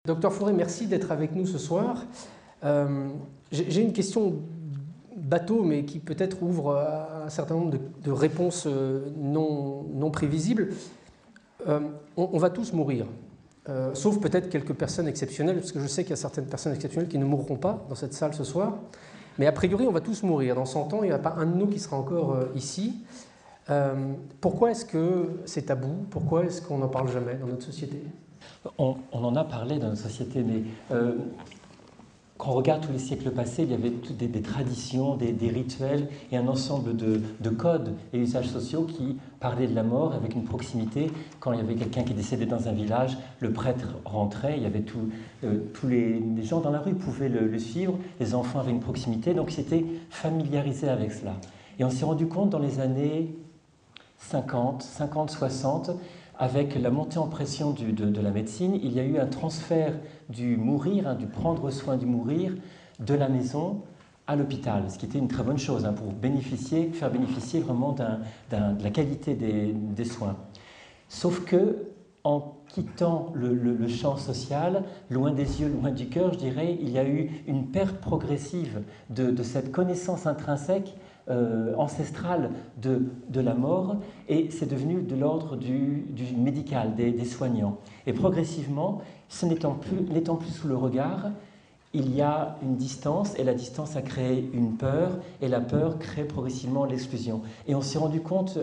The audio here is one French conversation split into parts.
Docteur Fauré, merci d'être avec nous ce soir. J'ai une question bateau, mais qui peut-être ouvre un certain nombre de réponses non prévisibles. On va tous mourir, sauf peut-être quelques personnes exceptionnelles, parce que je sais qu'il y a certaines personnes exceptionnelles qui ne mourront pas dans cette salle ce soir. Mais a priori, on va tous mourir. Dans 100 ans, il n'y a pas un de nous qui sera encore ici. Pourquoi est-ce que c'est tabou? Pourquoi est-ce qu'on n'en parle jamais dans notre société? On en a parlé dans notre société, mais quand on regarde tous les siècles passés, il y avait toutes des traditions, des rituels et un ensemble de codes et usages sociaux qui parlaient de la mort avec une proximité. Quand il y avait quelqu'un qui décédait dans un village, le prêtre rentrait, il y avait tous les gens dans la rue pouvaient le suivre, les enfants avaient une proximité, donc ils s'étaient familiarisés avec cela. Et on s'est rendu compte dans les années 50, 60, avec la montée en pression de la médecine, il y a eu un transfert du mourir, du prendre soin du mourir, de la maison à l'hôpital, ce qui était une très bonne chose pour faire bénéficier vraiment de la qualité des soins. Sauf que, en quittant le champ social, loin des yeux, loin du cœur, je dirais, il y a eu une perte progressive de cette connaissance intrinsèque ancestrale de la mort, et c'est devenu de l'ordre du médical, des soignants. Et progressivement, n'étant plus sous le regard, il y a une distance, et la distance a créé une peur, et la peur crée progressivement l'exclusion. Et on s'est rendu compte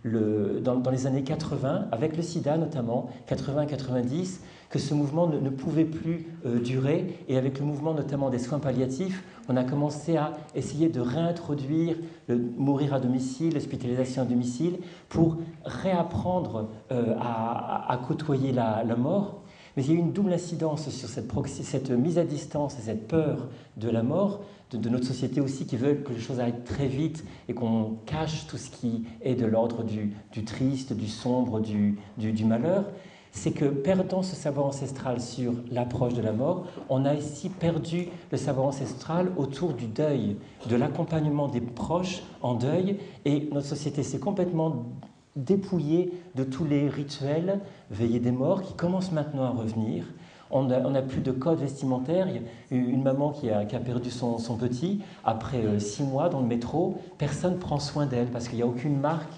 dans les années 80, avec le sida notamment, 80-90, que ce mouvement ne pouvait plus durer, et avec le mouvement notamment des soins palliatifs, on a commencé à essayer de réintroduire le mourir à domicile, l'hospitalisation à domicile, pour réapprendre à côtoyer la mort. Mais il y a eu une double incidence sur cette mise à distance et cette peur de la mort, de notre société aussi, qui veut que les choses aillent très vite et qu'on cache tout ce qui est de l'ordre du triste, du sombre, du malheur. C'est que, perdant ce savoir ancestral sur l'approche de la mort, on a ici perdu le savoir ancestral autour du deuil, de l'accompagnement des proches en deuil, et notre société s'est complètement dépouillée de tous les rituels, veillée des morts, qui commencent maintenant à revenir. On n'a plus de code vestimentaire. Il y a une maman qui a perdu son petit, après 6 mois dans le métro, personne ne prend soin d'elle, parce qu'il n'y a aucune marque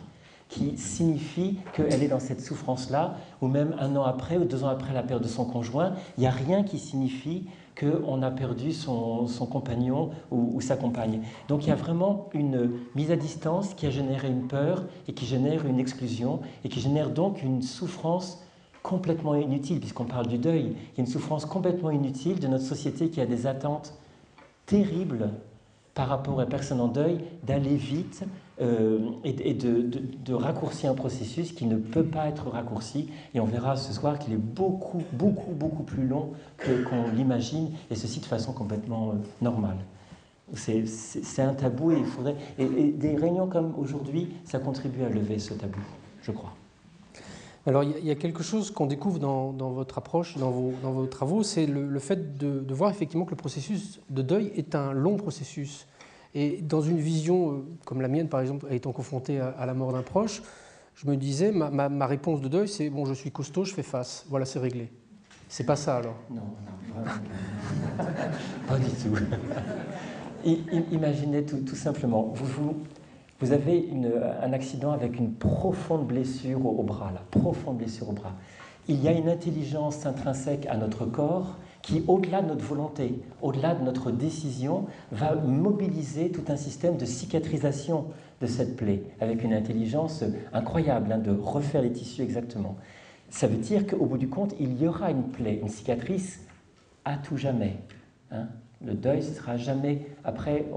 qui signifie qu'elle est dans cette souffrance-là, ou même 1 an après ou 2 ans après la perte de son conjoint, il n'y a rien qui signifie qu'on a perdu son compagnon ou sa compagne. Donc il y a vraiment une mise à distance qui a généré une peur et qui génère une exclusion et qui génère donc une souffrance complètement inutile, puisqu'on parle du deuil. Il y a une souffrance complètement inutile de notre société qui a des attentes terribles par rapport à la personne en deuil, d'aller vite et de raccourcir un processus qui ne peut pas être raccourci. Et on verra ce soir qu'il est beaucoup plus long qu'on l'imagine, et ceci de façon complètement normale. C'est un tabou, et il faudrait... Et des réunions comme aujourd'hui, ça contribue à lever ce tabou, je crois. Alors, il y a quelque chose qu'on découvre dans votre approche, dans vos travaux, c'est le fait de voir effectivement que le processus de deuil est un long processus. Et dans une vision comme la mienne, par exemple, étant confrontée à la mort d'un proche, je me disais, ma réponse de deuil, c'est « bon, je suis costaud, je fais face, voilà, c'est réglé ». C'est pas ça, alors? Non, vraiment pas du tout. Imaginez tout simplement, vous avez un accident avec une profonde blessure au bras, profonde blessure au bras. Il y a une intelligence intrinsèque à notre corps qui, au-delà de notre volonté, au-delà de notre décision, va mobiliser tout un système de cicatrisation de cette plaie, avec une intelligence incroyable de refaire les tissus exactement. Ça veut dire qu'au bout du compte, il y aura une plaie, une cicatrice à tout jamais. Le deuil ne sera jamais, après,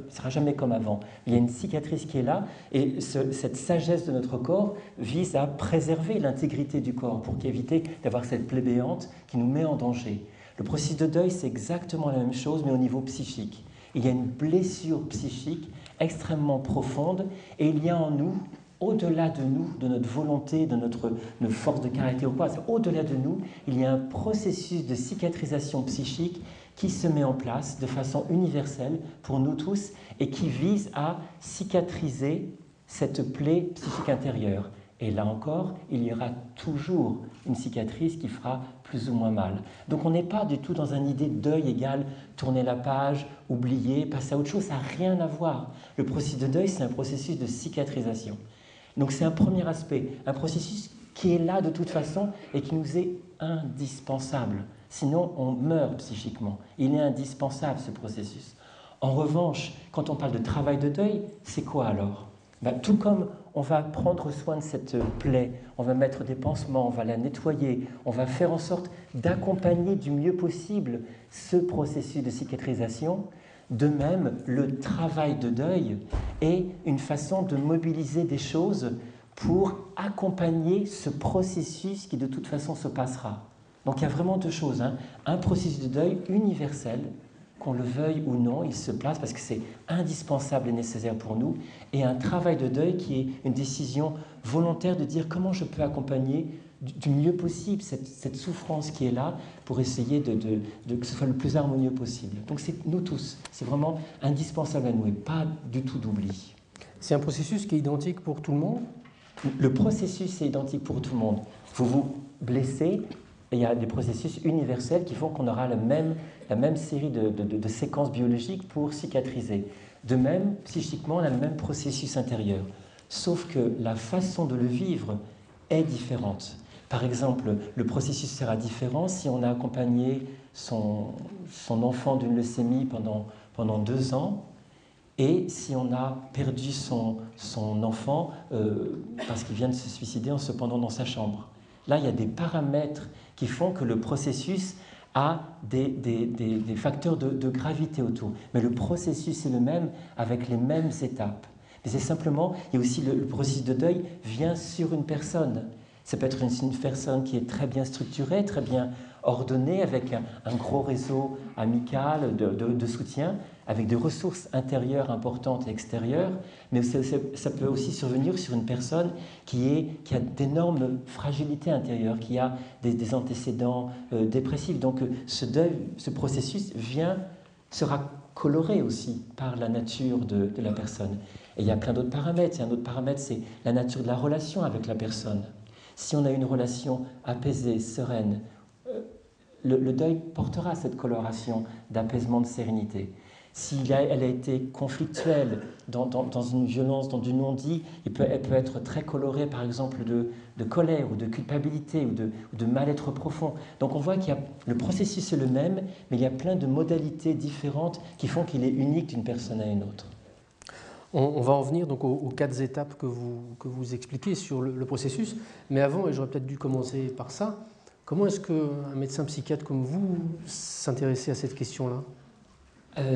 sera jamais comme avant. Il y a une cicatrice qui est là, et cette sagesse de notre corps vise à préserver l'intégrité du corps pour éviter d'avoir cette plaie béante qui nous met en danger. Le processus de deuil, c'est exactement la même chose, mais au niveau psychique. Il y a une blessure psychique extrêmement profonde, et il y a en nous, au-delà de nous, de notre volonté, de notre force de caractère ou pas, au-delà de nous, il y a un processus de cicatrisation psychique qui se met en place de façon universelle pour nous tous et qui vise à cicatriser cette plaie psychique intérieure. Et là encore, il y aura toujours une cicatrice qui fera plus ou moins mal. Donc on n'est pas du tout dans une idée de deuil égale tourner la page, oublier, passer à autre chose, ça n'a rien à voir. Le processus de deuil, c'est un processus de cicatrisation. Donc c'est un premier aspect, un processus qui est là de toute façon et qui nous est indispensable. Sinon, on meurt psychiquement. Il est indispensable, ce processus. En revanche, quand on parle de travail de deuil, c'est quoi alors ? Tout comme on va prendre soin de cette plaie, on va mettre des pansements, on va la nettoyer, on va faire en sorte d'accompagner du mieux possible ce processus de cicatrisation. De même, le travail de deuil est une façon de mobiliser des choses pour accompagner ce processus qui de toute façon se passera. Donc il y a vraiment deux choses, hein. Un processus de deuil universel, qu'on le veuille ou non, il se place parce que c'est indispensable et nécessaire pour nous, et un travail de deuil qui est une décision volontaire de dire comment je peux accompagner du mieux possible cette souffrance qui est là pour essayer que ce soit le plus harmonieux possible. Donc c'est nous tous, c'est vraiment indispensable à nous et pas du tout d'oubli. C'est un processus qui est identique pour tout le monde ? Le processus est identique pour tout le monde. Vous vous blessez, et il y a des processus universels qui font qu'on aura la même série de séquences biologiques pour cicatriser. De même, psychiquement, on a le même processus intérieur. Sauf que la façon de le vivre est différente. Par exemple, le processus sera différent si on a accompagné son enfant d'une leucémie pendant 2 ans, et si on a perdu son enfant parce qu'il vient de se suicider en se pendant dans sa chambre. Là, il y a des paramètres qui font que le processus a des facteurs de gravité autour. Mais le processus est le même, avec les mêmes étapes. Mais c'est simplement, il y a aussi le processus de deuil vient sur une personne. Ça peut être une personne qui est très bien structurée, très bien ordonnée, avec un gros réseau amical de soutien, avec des ressources intérieures importantes et extérieures, mais ça peut aussi survenir sur une personne qui a d'énormes fragilités intérieures, qui a des antécédents dépressifs. Donc ce processus sera coloré aussi par la nature de la personne. Et il y a plein d'autres paramètres. Et un autre paramètre, c'est la nature de la relation avec la personne. Si on a une relation apaisée, sereine, le deuil portera cette coloration d'apaisement, de sérénité. Si elle a été conflictuelle, dans une violence, dans du non-dit, elle peut être très colorée, par exemple, de colère ou de culpabilité ou de mal-être profond. Donc on voit que le processus est le même, mais il y a plein de modalités différentes qui font qu'il est unique d'une personne à une autre. On va en venir donc aux 4 étapes que vous expliquez sur le processus. Mais avant, et j'aurais peut-être dû commencer par ça, comment est-ce qu'un médecin psychiatre comme vous s'intéressait à cette question-là ?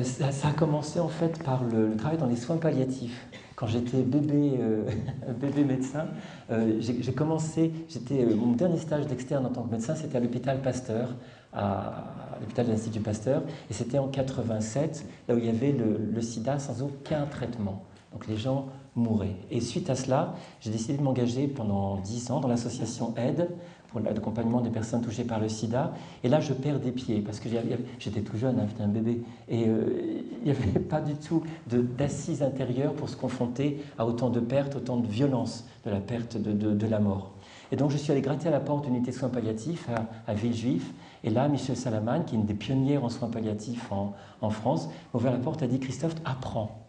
Ça a commencé en fait par le travail dans les soins palliatifs. Quand j'étais bébé médecin, mon dernier stage d'externe en tant que médecin, c'était à l'hôpital Pasteur, à l'hôpital de l'Institut Pasteur, et c'était en 87, là où il y avait le sida sans aucun traitement. Donc les gens mouraient. Et suite à cela, j'ai décidé de m'engager pendant 10 ans dans l'association AIDE, pour l'accompagnement des personnes touchées par le sida. Et là, je perds des pieds, parce que j'étais tout jeune, hein, j'étais un bébé, et il n'y avait pas du tout d'assise intérieure pour se confronter à autant de pertes, autant de violence de la perte de la mort. Et donc, je suis allé gratter à la porte d'une unité de soins palliatifs à Villejuif, et là, Michel Salaman, qui est une des pionnières en soins palliatifs en France, m'a ouvert la porte et a dit « Christophe, apprends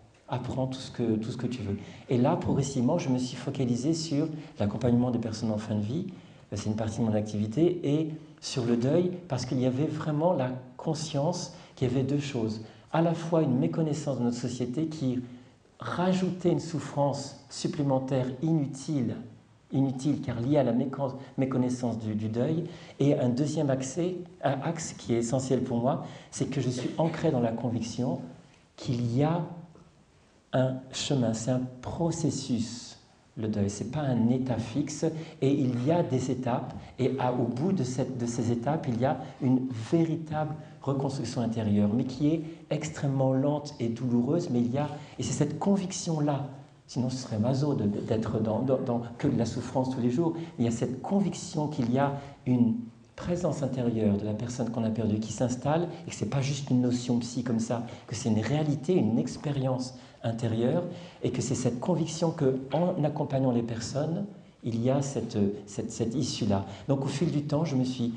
tout ce que tu veux ». Et là, progressivement, je me suis focalisé sur l'accompagnement des personnes en fin de vie. C'est une partie de mon activité, et sur le deuil, parce qu'il y avait vraiment la conscience qu'il y avait 2 choses. À la fois une méconnaissance de notre société qui rajoutait une souffrance supplémentaire inutile car liée à la méconnaissance du deuil, et un deuxième axe qui est essentiel pour moi, c'est que je suis ancré dans la conviction qu'il y a un chemin, c'est un processus. Le deuil, ce n'est pas un état fixe, et il y a des étapes, et au bout de ces étapes, il y a une véritable reconstruction intérieure, mais qui est extrêmement lente et douloureuse, et c'est cette conviction-là, sinon ce serait maso d'être dans que de la souffrance tous les jours, mais il y a cette conviction qu'il y a une présence intérieure de la personne qu'on a perdue qui s'installe, et que ce n'est pas juste une notion psy comme ça, que c'est une réalité, une expérience intérieure, et que c'est cette conviction qu'en accompagnant les personnes, il y a cette issue-là. Donc au fil du temps, je suis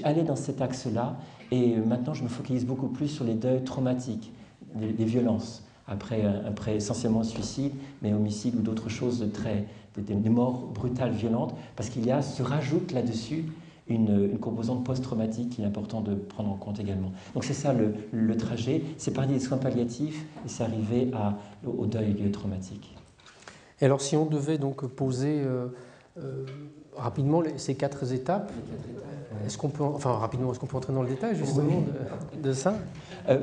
allé dans cet axe-là, et maintenant je me focalise beaucoup plus sur les deuils traumatiques, les violences, après essentiellement le suicide, mais homicide ou d'autres choses des morts brutales, violentes, parce qu'il se rajoute là-dessus une composante post-traumatique qu'il est important de prendre en compte également. Donc c'est ça le trajet, c'est partir des soins palliatifs et c'est arriver au deuil traumatique. Et alors si on devait donc poser rapidement ces 4 étapes, est-ce qu'on peut entrer dans le détail justement de ça?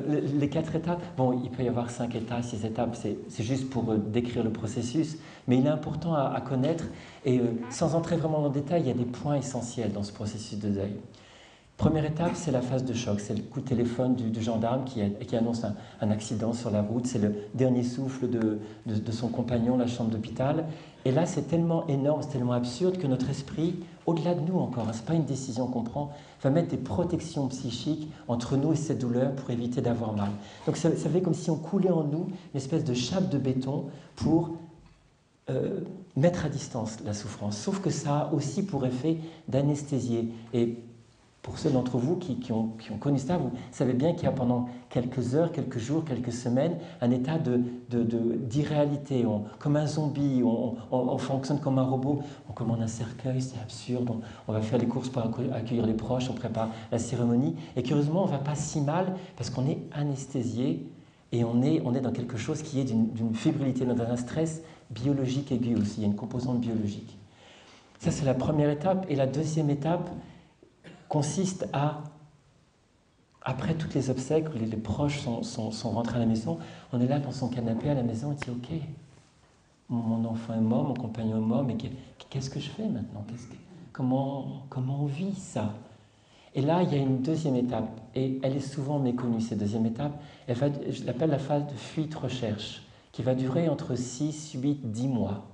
Les 4 étapes, bon, il peut y avoir 5 étapes, 6 étapes, c'est juste pour décrire le processus, mais il est important à connaître, et sans entrer vraiment dans le détail, il y a des points essentiels dans ce processus de deuil. Première étape, c'est la phase de choc, c'est le coup de téléphone du gendarme qui annonce un accident sur la route, c'est le dernier souffle de son compagnon, la chambre d'hôpital. Et là, c'est tellement énorme, c'est tellement absurde que notre esprit, au-delà de nous encore, ce n'est pas une décision qu'on prend, va mettre des protections psychiques entre nous et cette douleur pour éviter d'avoir mal. Donc ça fait comme si on coulait en nous une espèce de chape de béton pour mettre à distance la souffrance. Sauf que ça a aussi pour effet d'anesthésier. Et pour ceux d'entre vous qui ont connu ça, vous savez bien qu'il y a pendant quelques heures, quelques jours, quelques semaines, un état d'irréalité. Comme un zombie, on fonctionne comme un robot. On commande un cercueil, c'est absurde. On va faire les courses pour accueillir les proches, on prépare la cérémonie. Et curieusement, on ne va pas si mal parce qu'on est anesthésié et on est dans quelque chose qui est d'une fébrilité, dans un stress biologique aigu aussi. Il y a une composante biologique. Ça, c'est la première étape. Et la deuxième étape consiste après toutes les obsèques, les proches sont rentrés à la maison, on est là dans son canapé à la maison, et dit « Ok, mon enfant est mort, mon compagnon est mort, mais qu'est-ce que je fais maintenant? Comment on vit ça ?» Et là, il y a une deuxième étape, et elle est souvent méconnue, cette deuxième étape. Je l'appelle la phase de fuite-recherche, qui va durer entre 6, 8, 10 mois.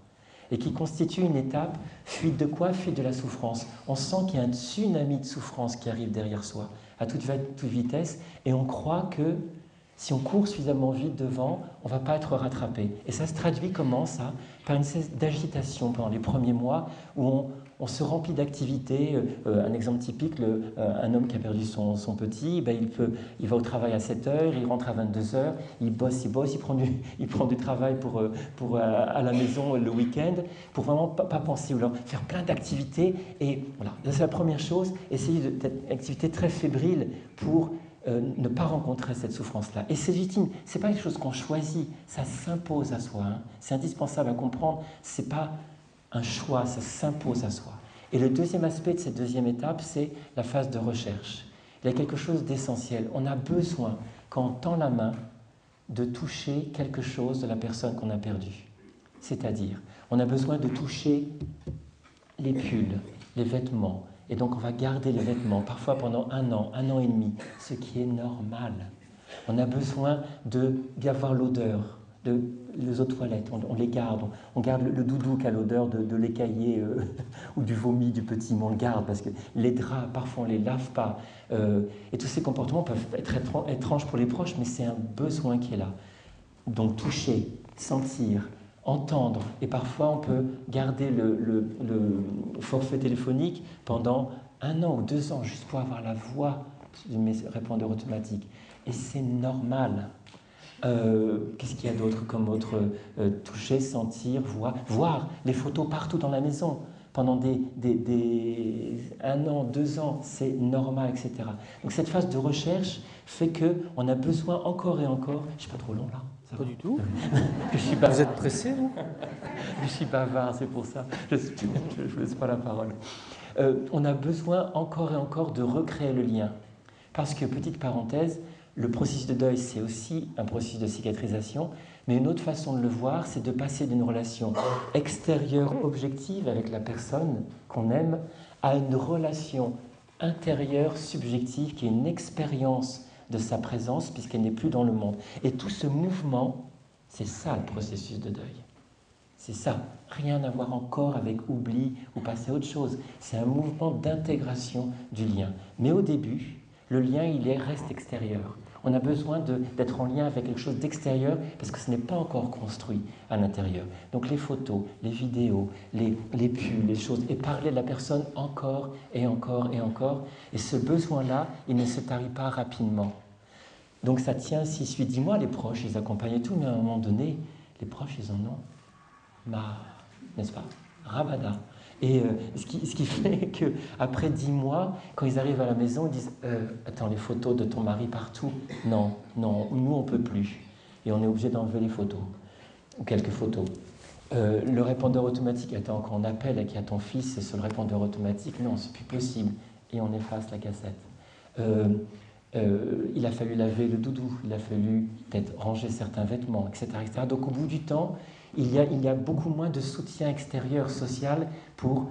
Et qui constitue une étape, fuite de quoi? Fuite de la souffrance. On sent qu'il y a un tsunami de souffrance qui arrive derrière soi, à toute vitesse, et on croit que si on court suffisamment vite devant, on ne va pas être rattrapé. Et ça se traduit comment ça? Par une espèce d'agitation pendant les premiers mois, où on se remplit d'activités. Un exemple typique, un homme qui a perdu son petit, il va au travail à 7 heures, il rentre à 22 heures, il bosse, il prend du travail pour à la maison le week-end, pour vraiment pas penser, ou alors faire plein d'activités. Et voilà, c'est la première chose, essayer d'être activité très fébrile pour ne pas rencontrer cette souffrance-là. Et c'est légitime, ce n'est pas quelque chose qu'on choisit, ça s'impose à soi. C'est indispensable à comprendre, ce n'est pas un choix, ça s'impose à soi. Et le deuxième aspect de cette deuxième étape, c'est la phase de recherche. Il y a quelque chose d'essentiel. On a besoin, quand on tend la main, de toucher quelque chose de la personne qu'on a perdue. C'est-à-dire, on a besoin de toucher les pulls, les vêtements. Et donc on va garder les vêtements, parfois pendant 1 an et demi, ce qui est normal. On a besoin d'avoir l'odeur, les eaux de toilette, on les garde, on garde le doudou qui a l'odeur de l'écaillé ou du vomi du petit, mais on le garde parce que les draps, parfois on ne les lave pas. Et tous ces comportements peuvent être étranges pour les proches, mais c'est un besoin qui est là. Donc toucher, sentir, entendre, et parfois on peut garder le forfait téléphonique pendant 1 an ou 2 ans, juste pour avoir la voix de mes répondeurs automatiques. Et c'est normal. Qu'est-ce qu'il y a d'autre comme autre toucher, sentir, voir les photos partout dans la maison pendant 1 an, 2 ans, c'est normal, etc. Donc cette phase de recherche fait qu'on a besoin encore et encore. Je ne suis pas trop long là. Pas du tout. Vous êtes pressé, vous? Je suis bavard, c'est pour ça. Je ne laisse pas la parole. On a besoin encore et encore de recréer le lien. Parce que, petite parenthèse, le processus de deuil, c'est aussi un processus de cicatrisation, mais une autre façon de le voir, c'est de passer d'une relation extérieure objective avec la personne qu'on aime à une relation intérieure subjective qui est une expérience de sa présence puisqu'elle n'est plus dans le monde. Et tout ce mouvement, c'est ça le processus de deuil. C'est ça, rien à voir encore avec oubli ou passer à autre chose. C'est un mouvement d'intégration du lien. Mais au début, le lien, reste extérieur. On a besoin d'être en lien avec quelque chose d'extérieur parce que ce n'est pas encore construit à l'intérieur. Donc les photos, les vidéos, les pulls, les choses, et parler de la personne encore et encore et encore. Et ce besoin-là, il ne se tarit pas rapidement. Donc ça tient 6, 8, 10 mois, les proches, ils accompagnent tout, mais à un moment donné, les proches, ils en ont marre, n'est-ce pas? Rabada. Et ce qui fait qu'après 10 mois, quand ils arrivent à la maison, ils disent attends, les photos de ton mari partout. Non, nous on ne peut plus. Et on est obligé d'enlever les photos, ou quelques photos. Le répondeur automatique, attends, quand on appelle et qu'il y a ton fils, c'est sur le répondeur automatique, non, c'est plus possible. Et on efface la cassette. Il a fallu laver le doudou, il a fallu peut-être ranger certains vêtements, etc., etc. Donc au bout du temps, il y a beaucoup moins de soutien extérieur social pour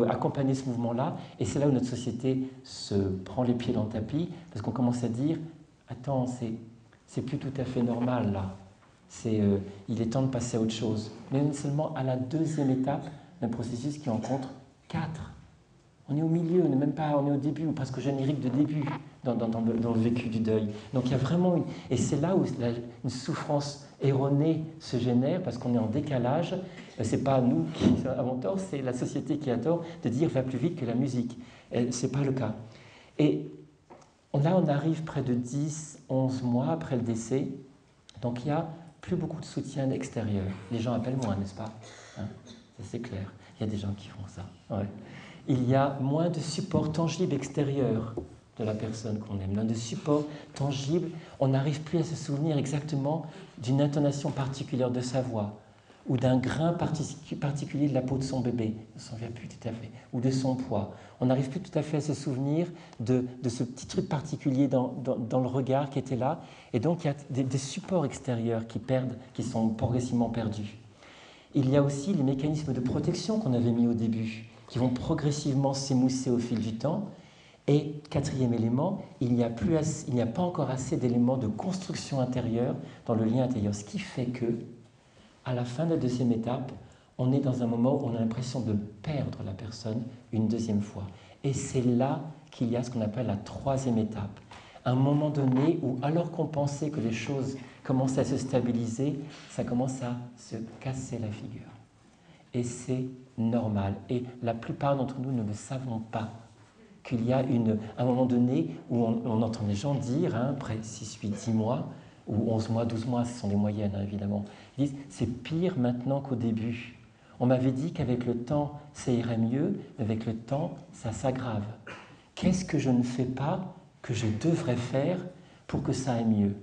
accompagner ce mouvement-là. Et c'est là où notre société se prend les pieds dans le tapis, parce qu'on commence à dire « Attends, c'est plus tout à fait normal, là. Il est temps de passer à autre chose. » Mais seulement à la deuxième étape d'un processus qui rencontre 4. On est au milieu, on n'est même pas, on est au début, ou presque au générique de début dans le vécu du deuil. Donc il y a vraiment et c'est là où une souffrance erronée se génère, parce qu'on est en décalage. C'est pas nous qui avons tort, c'est la société qui a tort de dire va plus vite que la musique. C'est pas le cas. Et là, on arrive près de 10, 11 mois après le décès, donc il n'y a plus beaucoup de soutien extérieur. Les gens appellent moins, n'est-ce pas? Hein, ça c'est clair. Il y a des gens qui font ça. Ouais. Il y a moins de support tangible extérieur de la personne qu'on aime, moins de support tangible. On n'arrive plus à se souvenir exactement d'une intonation particulière de sa voix ou d'un grain particulier de la peau de son bébé, on ne s'en souvient plus tout à fait, ou de son poids. On n'arrive plus tout à fait à se souvenir de ce petit truc particulier dans le regard qui était là. Et donc il y a des supports extérieurs qui sont progressivement perdus. Il y a aussi les mécanismes de protection qu'on avait mis au début, qui vont progressivement s'émousser au fil du temps. Et quatrième élément, il n'y a pas encore assez d'éléments de construction intérieure dans le lien intérieur, ce qui fait que, à la fin de la deuxième étape, on est dans un moment où on a l'impression de perdre la personne une deuxième fois. Et c'est là qu'il y a ce qu'on appelle la troisième étape. Un moment donné où, alors qu'on pensait que les choses commençaient à se stabiliser, ça commence à se casser la figure. Et c'est normal. Et la plupart d'entre nous ne le savons pas. Qu'il y a un moment donné où on entend les gens dire, après 6, 8, 10 mois, ou 11 mois, 12 mois, ce sont les moyennes évidemment, ils disent c'est pire maintenant qu'au début. On m'avait dit qu'avec le temps, ça irait mieux, mais avec le temps, ça s'aggrave. Qu'est-ce que je ne fais pas que je devrais faire pour que ça aille mieux?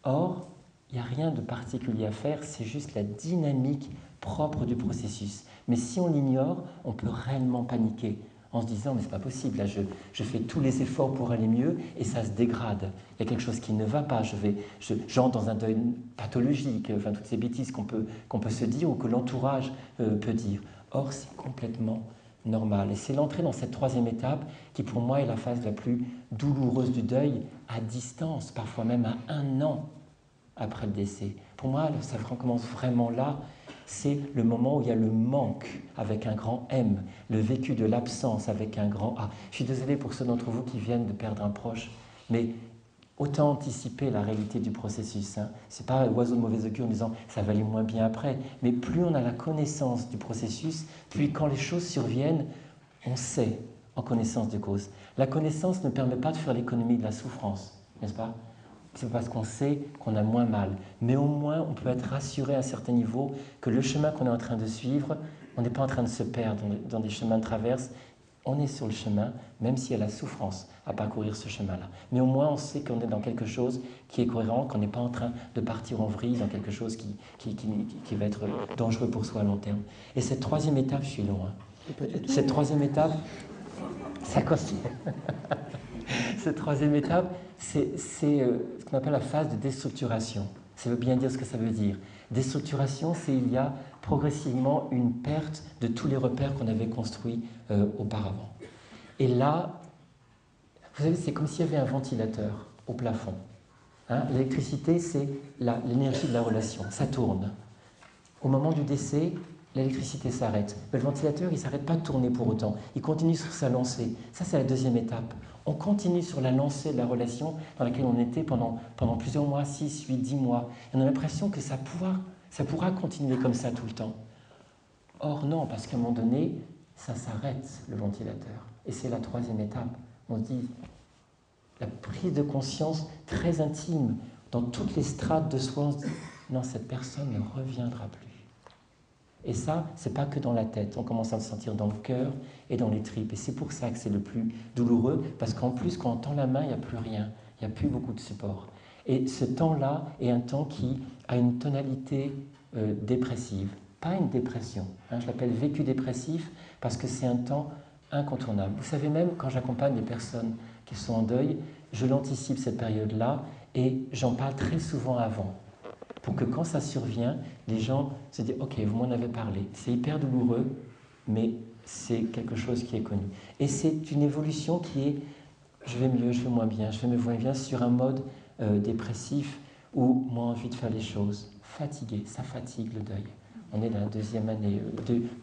Or, il n'y a rien de particulier à faire, c'est juste la dynamique propre du processus. Mais si on l'ignore, on peut réellement paniquer en se disant « mais c'est pas possible, là je fais tous les efforts pour aller mieux et ça se dégrade. Il y a quelque chose qui ne va pas, j'entre dans un deuil pathologique, enfin toutes ces bêtises qu'on peut se dire ou que l'entourage peut dire. Or, c'est complètement normal. Et c'est l'entrée dans cette troisième étape qui, pour moi, est la phase la plus douloureuse du deuil, à distance, parfois même à 1 an après le décès. Pour moi, ça commence vraiment là. C'est le moment où il y a le manque avec un grand M, le vécu de l'absence avec un grand A. Je suis désolé pour ceux d'entre vous qui viennent de perdre un proche, mais autant anticiper la réalité du processus. Ce n'est pas oiseau de mauvais augure en disant ça va aller moins bien après, mais plus on a la connaissance du processus, puis quand les choses surviennent, on sait en connaissance de cause. La connaissance ne permet pas de faire l'économie de la souffrance, n'est-ce pas? C'est parce qu'on sait qu'on a moins mal. Mais au moins, on peut être rassuré à un certain niveau que le chemin qu'on est en train de suivre, on n'est pas en train de se perdre dans des chemins de traverse. On est sur le chemin, même s'il y a la souffrance à parcourir ce chemin-là. Mais au moins, on sait qu'on est dans quelque chose qui est cohérent, qu'on n'est pas en train de partir en vrille dans quelque chose qui va être dangereux pour soi à long terme. Et cette troisième étape, je suis loin. Cette troisième étape, ça continue. Cette troisième étape, c'est ce qu'on appelle la phase de déstructuration. Ça veut bien dire ce que ça veut dire. Déstructuration, c'est il y a progressivement une perte de tous les repères qu'on avait construits auparavant. Et là, vous savez, c'est comme s'il y avait un ventilateur au plafond. L'électricité, c'est l'énergie de la relation, ça tourne. Au moment du décès, l'électricité s'arrête. Mais le ventilateur, il ne s'arrête pas de tourner pour autant. Il continue sur sa lancée. Ça, c'est la deuxième étape. On continue sur la lancée de la relation dans laquelle on était pendant plusieurs mois, 6, 8, 10 mois. Et on a l'impression que ça pourra continuer comme ça tout le temps. Or non, parce qu'à un moment donné, ça s'arrête, le ventilateur. Et c'est la troisième étape. On se dit, la prise de conscience très intime, dans toutes les strates de soi, on se dit, non, cette personne ne reviendra plus. Et ça, c'est pas que dans la tête, on commence à le sentir dans le cœur et dans les tripes. Et c'est pour ça que c'est le plus douloureux, parce qu'en plus, quand on tend la main, il n'y a plus rien, il n'y a plus beaucoup de support. Et ce temps-là est un temps qui a une tonalité dépressive, pas une dépression. Je l'appelle vécu dépressif, parce que c'est un temps incontournable. Vous savez, même quand j'accompagne des personnes qui sont en deuil, je l'anticipe cette période-là, et j'en parle très souvent avant. Pour que quand ça survient, les gens se disent « Ok, vous m'en avez parlé, c'est hyper douloureux, mais c'est quelque chose qui est connu. » Et c'est une évolution qui est « Je vais mieux, je vais moins bien, je vais me moins bien » sur un mode dépressif ou moins envie de faire les choses. Fatigué, ça fatigue le deuil. On est dans la deuxième année,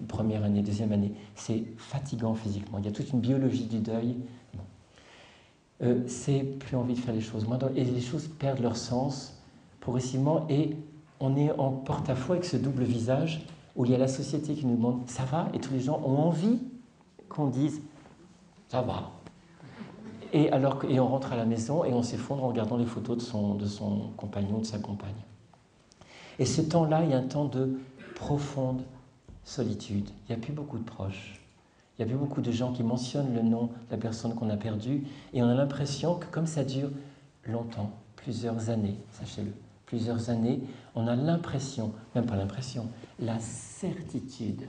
première année, deuxième année. C'est fatigant physiquement. Il y a toute une biologie du deuil. C'est plus envie de faire les choses. Et les choses perdent leur sens progressivement, et on est en porte-à-faux avec ce double visage où il y a la société qui nous demande « ça va ?» et tous les gens ont envie qu'on dise « ça va ». Et on rentre à la maison et on s'effondre en regardant les photos de son compagnon, de sa compagne. Et ce temps-là, il y a un temps de profonde solitude. Il n'y a plus beaucoup de proches. Il n'y a plus beaucoup de gens qui mentionnent le nom de la personne qu'on a perdue, et on a l'impression que comme ça dure longtemps, plusieurs années, sachez-le, plusieurs années, on a l'impression, même pas l'impression, la certitude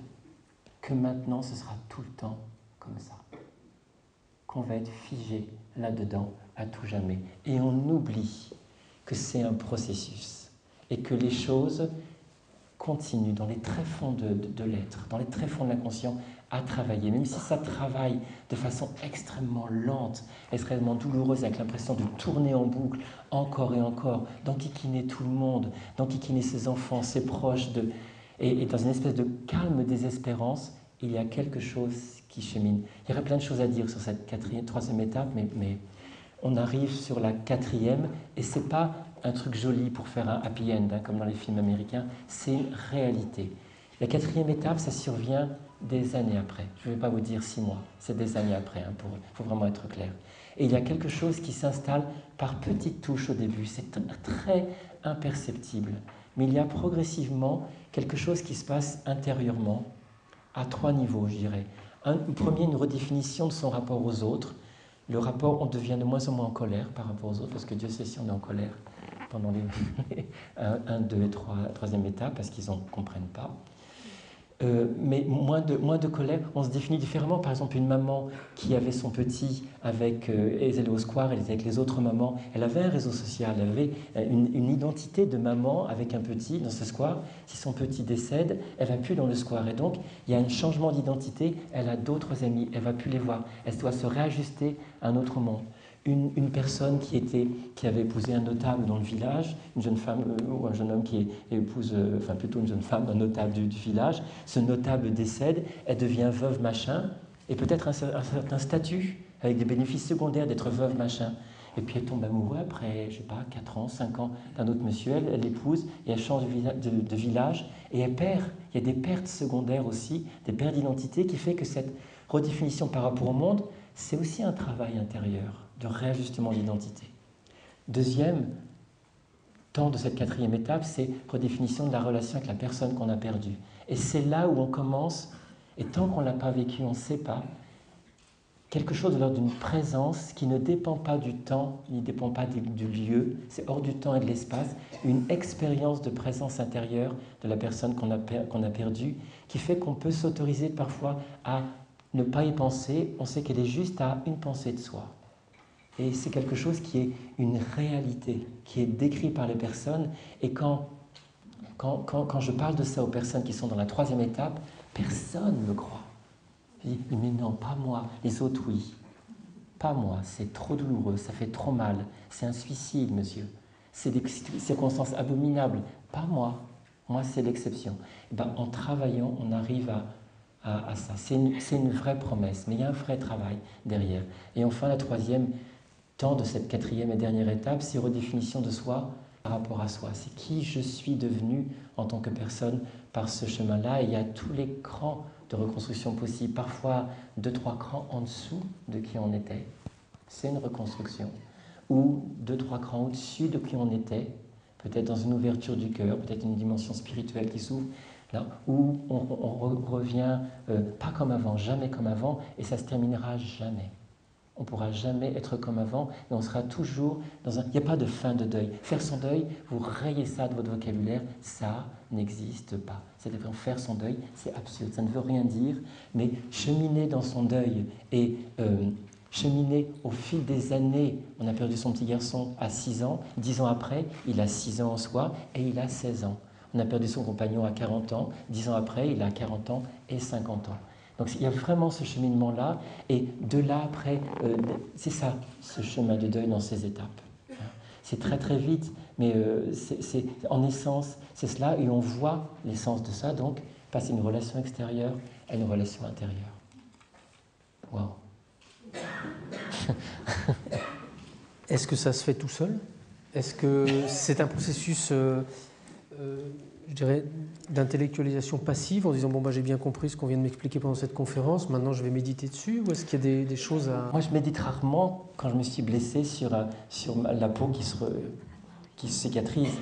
que maintenant ce sera tout le temps comme ça. Qu'on va être figé là-dedans à tout jamais. Et on oublie que c'est un processus et que les choses continuent dans les tréfonds de l'être, dans les tréfonds de l'inconscient, à travailler, même si ça travaille de façon extrêmement lente, extrêmement douloureuse, avec l'impression de tourner en boucle encore et encore, d'enquiquiner tout le monde, d'enquiquiner ses enfants, ses proches, et dans une espèce de calme désespérance, il y a quelque chose qui chemine. Il y aurait plein de choses à dire sur cette troisième étape, mais on arrive sur la quatrième, et ce n'est pas un truc joli pour faire un happy end, comme dans les films américains, c'est une réalité. La quatrième étape, ça survient des années après. Je ne vais pas vous dire 6 mois, c'est des années après, il faut vraiment être clair. Et il y a quelque chose qui s'installe par petites touches au début, c'est très imperceptible. Mais il y a progressivement quelque chose qui se passe intérieurement, à 3 niveaux, je dirais. Premier, une redéfinition de son rapport aux autres. Le rapport, on devient de moins en moins en colère par rapport aux autres, parce que Dieu sait si on est en colère pendant les 1, 2 et 3e étape, parce qu'ils ne comprennent pas. Mais moins de colère, on se définit différemment. Par exemple, une maman qui avait son petit avec, elle allait au square, elle était avec les autres mamans, elle avait un réseau social, elle avait une identité de maman avec un petit dans ce square. Si son petit décède, elle ne va plus dans le square. Et donc, il y a un changement d'identité, elle a d'autres amis, elle ne va plus les voir. Elle doit se réajuster à un autre monde. Une personne qui avait épousé un notable dans le village, une jeune femme ou un jeune homme qui épouse, enfin plutôt une jeune femme, un notable du village, ce notable décède, elle devient veuve machin, et peut-être un certain statut, avec des bénéfices secondaires d'être veuve machin. Et puis elle tombe amoureuse après, je sais pas, 4 ans, 5 ans d'un autre monsieur, elle l'épouse, et elle change de village, et elle perd. Il y a des pertes secondaires aussi, des pertes d'identité, qui fait que cette redéfinition par rapport au monde, c'est aussi un travail intérieur de réajustement d'identité. Deuxième temps de cette quatrième étape, c'est redéfinition de la relation avec la personne qu'on a perdue. Et c'est là où on commence, et tant qu'on ne l'a pas vécu, on ne sait pas, quelque chose de l'ordre d'une présence qui ne dépend pas du temps, ni dépend pas du lieu, c'est hors du temps et de l'espace, une expérience de présence intérieure de la personne qu'on a perdue, qui fait qu'on peut s'autoriser parfois à ne pas y penser, on sait qu'elle est juste à une pensée de soi. Et c'est quelque chose qui est une réalité, qui est décrit par les personnes. Et quand je parle de ça aux personnes qui sont dans la 3e étape, personne ne me croit. Je dis, mais non, pas moi, les autres oui. Pas moi, c'est trop douloureux, ça fait trop mal, c'est un suicide, monsieur. C'est des circonstances abominables, pas moi. Moi, c'est l'exception. Et ben, en travaillant, on arrive à ça. C'est une vraie promesse, mais il y a un vrai travail derrière. Et enfin, la troisième temps de cette quatrième et dernière étape, c'est redéfinition de soi par rapport à soi. C'est qui je suis devenu en tant que personne par ce chemin-là. Et il y a tous les crans de reconstruction possibles, parfois 2-3 crans en dessous de qui on était. C'est une reconstruction. Ou 2-3 crans au-dessus de qui on était, peut-être dans une ouverture du cœur, peut-être une dimension spirituelle qui s'ouvre, là où on revient pas comme avant, jamais comme avant, et ça se terminera jamais. On ne pourra jamais être comme avant, mais on sera toujours dans un... Il n'y a pas de fin de deuil. Faire son deuil, vous rayez ça de votre vocabulaire, ça n'existe pas. C'est-à-dire faire son deuil, c'est absurde, ça ne veut rien dire, mais cheminer dans son deuil et cheminer au fil des années. On a perdu son petit garçon à 6 ans, 10 ans après, il a 6 ans en soi et il a 16 ans. On a perdu son compagnon à 40 ans, 10 ans après, il a 40 ans et 50 ans. Donc il y a vraiment ce cheminement-là, et de là après, c'est ça, ce chemin de deuil dans ces étapes. C'est très très vite, mais c'est en essence, c'est cela, et on voit l'essence de ça, donc passer d'une relation extérieure à une relation intérieure. Waouh. Est-ce que ça se fait tout seul? Est-ce que c'est un processus, je dirais, d'intellectualisation passive en disant bon bah j'ai bien compris ce qu'on vient de m'expliquer pendant cette conférence, maintenant je vais méditer dessus, ou est-ce qu'il y a des choses à... Moi je médite rarement quand je me suis blessé sur la peau qui se cicatrise.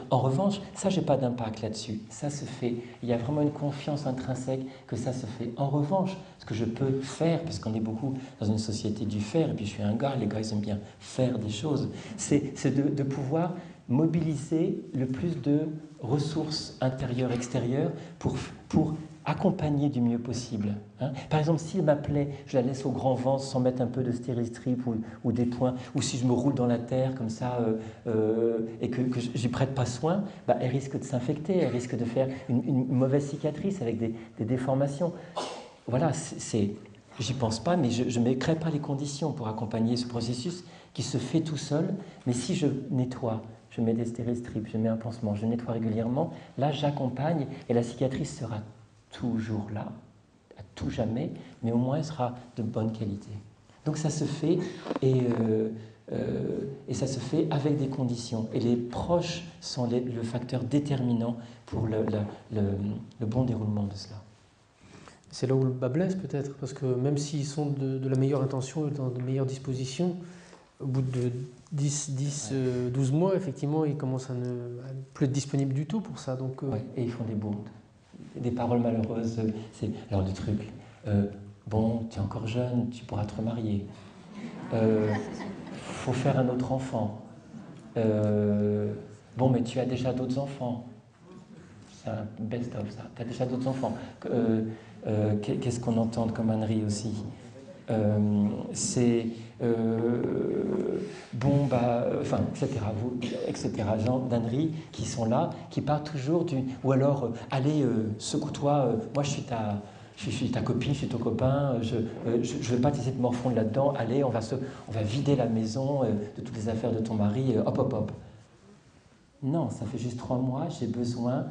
En revanche, ça, je n'ai pas d'impact là-dessus. Ça se fait. Il y a vraiment une confiance intrinsèque que ça se fait. En revanche, ce que je peux faire, parce qu'on est beaucoup dans une société du faire, et puis je suis un gars, les gars, ils aiment bien faire des choses, c'est de pouvoir mobiliser le plus de ressources intérieures, extérieures, pour accompagner du mieux possible. Hein. Par exemple, s'il m'appelait, je la laisse au grand vent sans mettre un peu de stéristrip ou des points, ou si je me roule dans la terre comme ça et que j'y prête pas soin, bah, elle risque de s'infecter, elle risque de faire une mauvaise cicatrice avec des déformations. Voilà, j'y pense pas, mais je ne crée pas les conditions pour accompagner ce processus qui se fait tout seul. Mais si je nettoie, je mets des stéristrips, je mets un pansement, je nettoie régulièrement, là j'accompagne et la cicatrice sera toujours là, à tout jamais, mais au moins elle sera de bonne qualité. Donc ça se fait, et ça se fait avec des conditions. Et les proches sont le facteur déterminant pour le bon déroulement de cela. C'est là où le bas blesse peut-être, parce que même s'ils sont de la meilleure intention et dans de meilleures dispositions, au bout de 12 mois, effectivement, ils commencent à ne plus être disponibles du tout pour ça. Donc, ouais, et ils font des bourdes. Des paroles malheureuses, c'est alors le truc. Bon, tu es encore jeune, tu pourras te remarier. Faut faire un autre enfant. Bon, mais tu as déjà d'autres enfants. C'est un best-of, ça. Tu as déjà d'autres enfants. Qu'est-ce qu'on entend comme ânerie aussi? C'est bon, bah, enfin, etc. Genre d'âneries qui sont là, qui partent toujours du. Ou alors, allez, secoue-toi, moi je suis ta copine, je suis ton copain, je ne veux pas t'essayer de morfondre là-dedans, allez, on va vider la maison de toutes les affaires de ton mari, hop, hop, hop. Non, ça fait juste 3 mois, j'ai besoin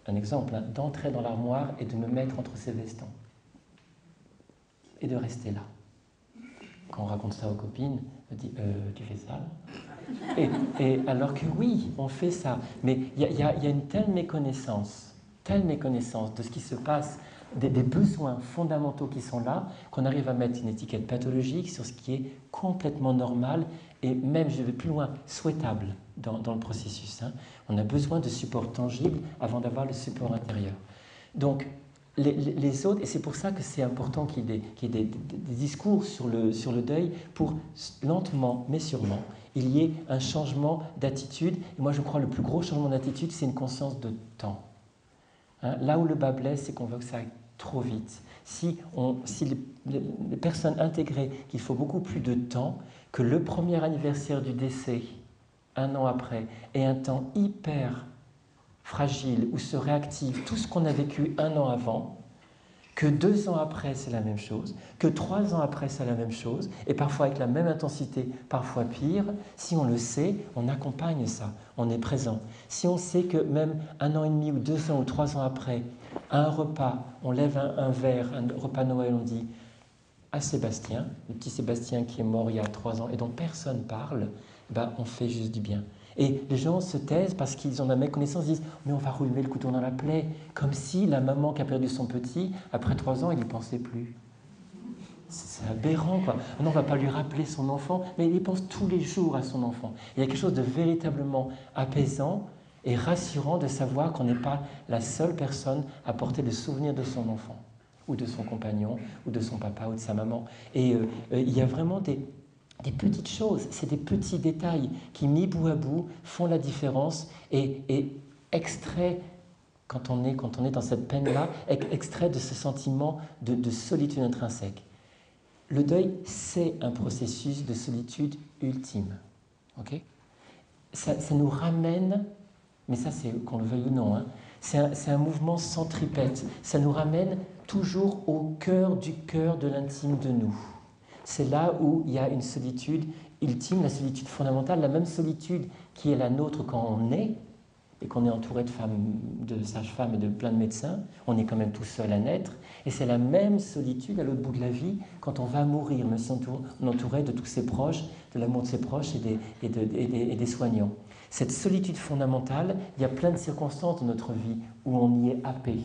un exemple, hein, d'entrer dans l'armoire et de me mettre entre ses vestons. Et de rester là. Quand on raconte ça aux copines, on dit tu fais ça là? Et alors que oui, on fait ça. Mais il y a une telle méconnaissance de ce qui se passe, des besoins fondamentaux qui sont là, qu'on arrive à mettre une étiquette pathologique sur ce qui est complètement normal et même, je vais plus loin, souhaitable dans le processus. Hein. On a besoin de support tangible avant d'avoir le support intérieur. Donc, les autres, et c'est pour ça que c'est important qu'il y ait des discours sur le deuil pour, lentement mais sûrement, il y ait un changement d'attitude. Et moi, je crois que le plus gros changement d'attitude, c'est une conscience de temps. Hein, là où le bas blesse, c'est qu'on veut que ça aille trop vite. Si les personnes intégraient qu'il faut beaucoup plus de temps, que le premier anniversaire du décès, 1 an après, est un temps hyper fragile, où se réactive tout ce qu'on a vécu 1 an avant, que 2 ans après, c'est la même chose, que 3 ans après, c'est la même chose, et parfois avec la même intensité, parfois pire. Si on le sait, on accompagne ça, on est présent. Si on sait que même 1 an et demi ou 2 ans ou 3 ans après, à un repas, on lève un verre, un repas Noël, on dit à Sébastien, le petit Sébastien qui est mort il y a 3 ans et dont personne parle, ben on fait juste du bien. Et les gens se taisent parce qu'ils ont la même connaissance, disent « mais on va remuer le couteau dans la plaie », comme si la maman qui a perdu son petit, après 3 ans, il n'y pensait plus. C'est aberrant, quoi. Non, on ne va pas lui rappeler son enfant, mais il y pense tous les jours à son enfant. Il y a quelque chose de véritablement apaisant et rassurant de savoir qu'on n'est pas la seule personne à porter le souvenir de son enfant, ou de son compagnon, ou de son papa, ou de sa maman. Et il y a vraiment des petites choses, c'est des petits détails qui, mis bout à bout, font la différence et extraient, quand on est dans cette peine-là, extrait de ce sentiment de solitude intrinsèque. Le deuil, c'est un processus de solitude ultime. Okay, ça nous ramène, mais ça c'est qu'on le veuille ou non, hein, c'est un mouvement centripète. Ça nous ramène toujours au cœur de l'intime de nous. C'est là où il y a une solitude ultime, la solitude fondamentale, la même solitude qui est la nôtre quand on est, et qu'on est entouré de femmes, de sages-femmes et de plein de médecins, on est quand même tout seul à naître, et c'est la même solitude à l'autre bout de la vie quand on va mourir, même si on est entouré de tous ses proches, de l'amour de ses proches et des soignants. Cette solitude fondamentale, il y a plein de circonstances dans notre vie où on y est happé.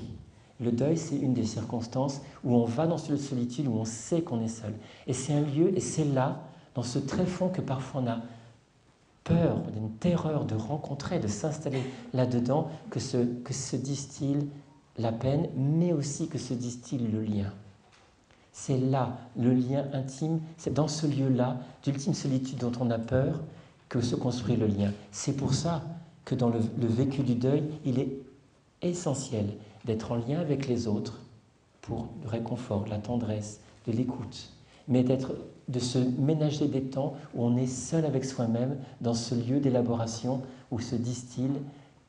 Le deuil, c'est une des circonstances où on va dans cette solitude, où on sait qu'on est seul. Et c'est un lieu, et c'est là, dans ce tréfonds que parfois on a peur, une terreur de rencontrer, de s'installer là-dedans, que se distille la peine, mais aussi que se distille le lien. C'est là, le lien intime, c'est dans ce lieu-là, d'ultime solitude dont on a peur, que se construit le lien. C'est pour ça que dans le vécu du deuil, il est essentiel d'être en lien avec les autres pour le réconfort, la tendresse, de l'écoute, mais de se ménager des temps où on est seul avec soi-même dans ce lieu d'élaboration où se distille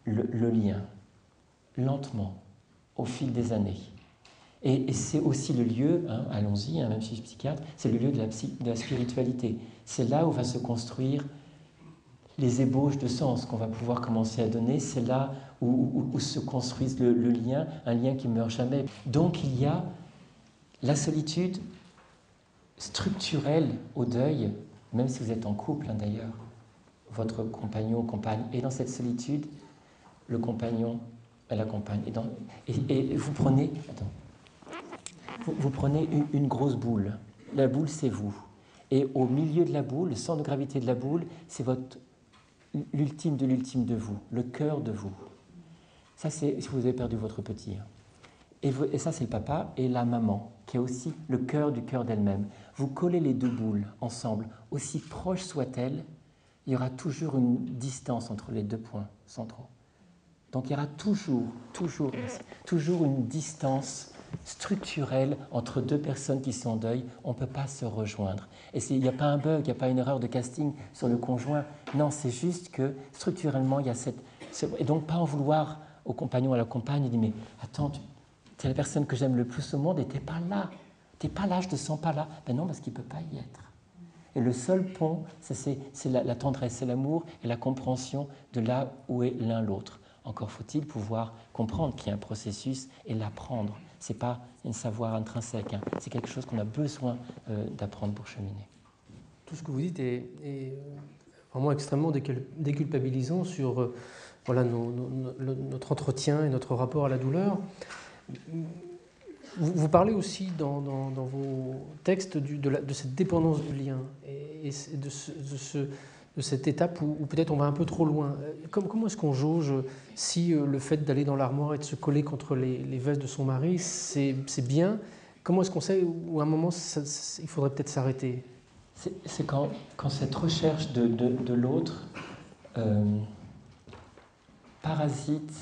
le lien, lentement, au fil des années. Et c'est aussi le lieu, hein, allons-y, hein, même si je suis psychiatre, c'est le lieu de la spiritualité. C'est là où va se construire les ébauches de sens qu'on va pouvoir commencer à donner, c'est là où se construise le lien, un lien qui ne meurt jamais. Donc il y a la solitude structurelle au deuil, même si vous êtes en couple, hein, d'ailleurs, votre compagnon ou compagne est dans cette solitude, le compagnon et la compagne. Et vous prenez, vous prenez une grosse boule. La boule, c'est vous. Et au milieu de la boule, le centre de gravité de la boule, c'est l'ultime de vous, le cœur de vous. Ça, c'est si vous avez perdu votre petit. Et ça, c'est le papa et la maman, qui est aussi le cœur du cœur d'elle-même. Vous collez les deux boules ensemble, aussi proches soient-elles, il y aura toujours une distance entre les deux points centraux. Donc il y aura toujours une distance structurelle entre deux personnes qui sont en deuil. On ne peut pas se rejoindre. Et il n'y a pas un bug, il n'y a pas une erreur de casting sur le conjoint. Non, c'est juste que structurellement, il y a et donc pas en vouloir au compagnon ou à la compagne, il dit mais attends, tu es la personne que j'aime le plus au monde et tu n'es pas là. Tu n'es pas là, je ne te sens pas là. Ben non, parce qu'il ne peut pas y être. Et le seul pont, c'est la tendresse, c'est l'amour et la compréhension de là où est l'un l'autre. Encore faut-il pouvoir comprendre qu'il y a un processus et l'apprendre. Ce n'est pas un savoir intrinsèque, hein. C'est quelque chose qu'on a besoin d'apprendre pour cheminer. Tout ce que vous dites est vraiment extrêmement déculpabilisant sur voilà, notre entretien et notre rapport à la douleur. Vous parlez aussi dans vos textes de cette dépendance du lien et de cette étape où peut-être on va un peu trop loin. Comment est-ce qu'on jauge si le fait d'aller dans l'armoire et de se coller contre les vestes de son mari, c'est bien? Comment est-ce qu'on sait où à un moment il faudrait peut-être s'arrêter? C'est quand cette recherche de l'autre parasite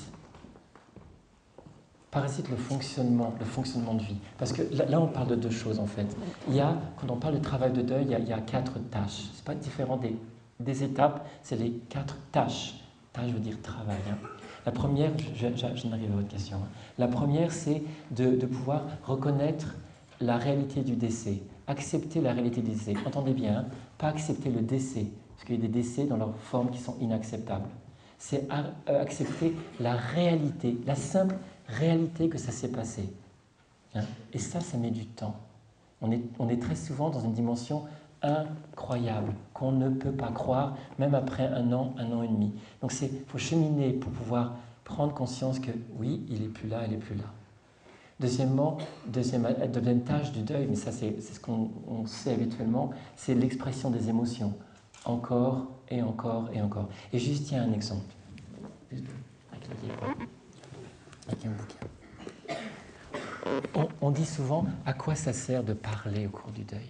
le fonctionnement de vie. Parce que là, on parle de deux choses, en fait. Quand on parle de travail de deuil, il y a 4 tâches. Ce n'est pas différent des étapes, c'est les 4 tâches. Tâche veut dire travail. Hein. La première, je n'arrive à votre question. La première, c'est de pouvoir reconnaître la réalité du décès, accepter la réalité du décès. Entendez bien, hein, pas accepter le décès, parce qu'il y a des décès dans leur forme qui sont inacceptables. C'est accepter la réalité, la simple réalité que ça s'est passé. Hein. Et ça met du temps. On est très souvent dans une dimension incroyable, qu'on ne peut pas croire, même après un an et demi. Donc il faut cheminer pour pouvoir prendre conscience que oui, il n'est plus là, elle n'est plus là. Deuxièmement, deuxième tâche du deuil, mais ça c'est ce qu'on sait habituellement, c'est l'expression des émotions. Encore et encore et encore. Et juste, il y a un exemple. Avec un bouquin. On dit souvent à quoi ça sert de parler au cours du deuil.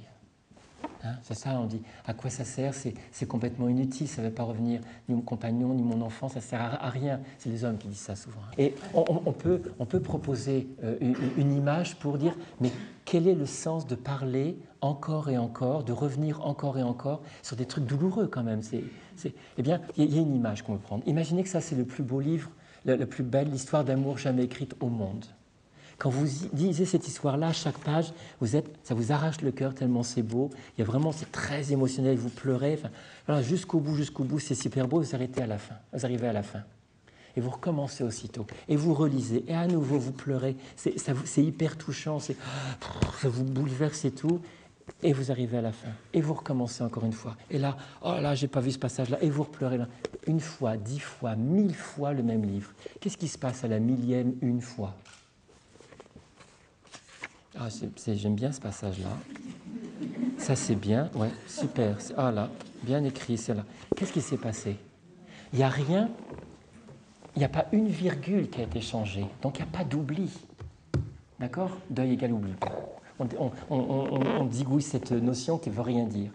Hein, c'est ça, on dit à quoi ça sert, c'est complètement inutile, ça ne va pas revenir ni mon compagnon, ni mon enfant, ça ne sert à rien. C'est les hommes qui disent ça souvent. Et on peut proposer une image pour dire, mais quel est le sens de parler encore et encore, de revenir encore et encore sur des trucs douloureux quand même. Eh bien, il y a une image qu'on peut prendre. Imaginez que ça, c'est le plus beau livre, la plus belle histoire d'amour jamais écrite au monde. Quand vous lisez cette histoire-là, à chaque page, ça vous arrache le cœur tellement c'est beau. Il y a vraiment, c'est très émotionnel, vous pleurez. Enfin, voilà, jusqu'au bout, c'est super beau. Vous arrivez à la fin. Et vous recommencez aussitôt. Et vous relisez. Et à nouveau, vous pleurez. C'est hyper touchant. Ça vous bouleverse et tout. Et vous arrivez à la fin. Et vous recommencez encore une fois. Et là, oh là, j'ai pas vu ce passage-là. Et vous repleurez là. 1 fois, 10 fois, 1000 fois le même livre. Qu'est-ce qui se passe à la 1000e une fois ? Ah, j'aime bien ce passage-là. Ça, c'est bien. Ouais, super. Ah là, bien écrit, c'est là. Qu'est-ce qui s'est passé ? Il n'y a rien, il n'y a pas une virgule qui a été changée. Donc, il n'y a pas d'oubli. D'accord ? Deuil égale oubli. On digouille cette notion qui ne veut rien dire.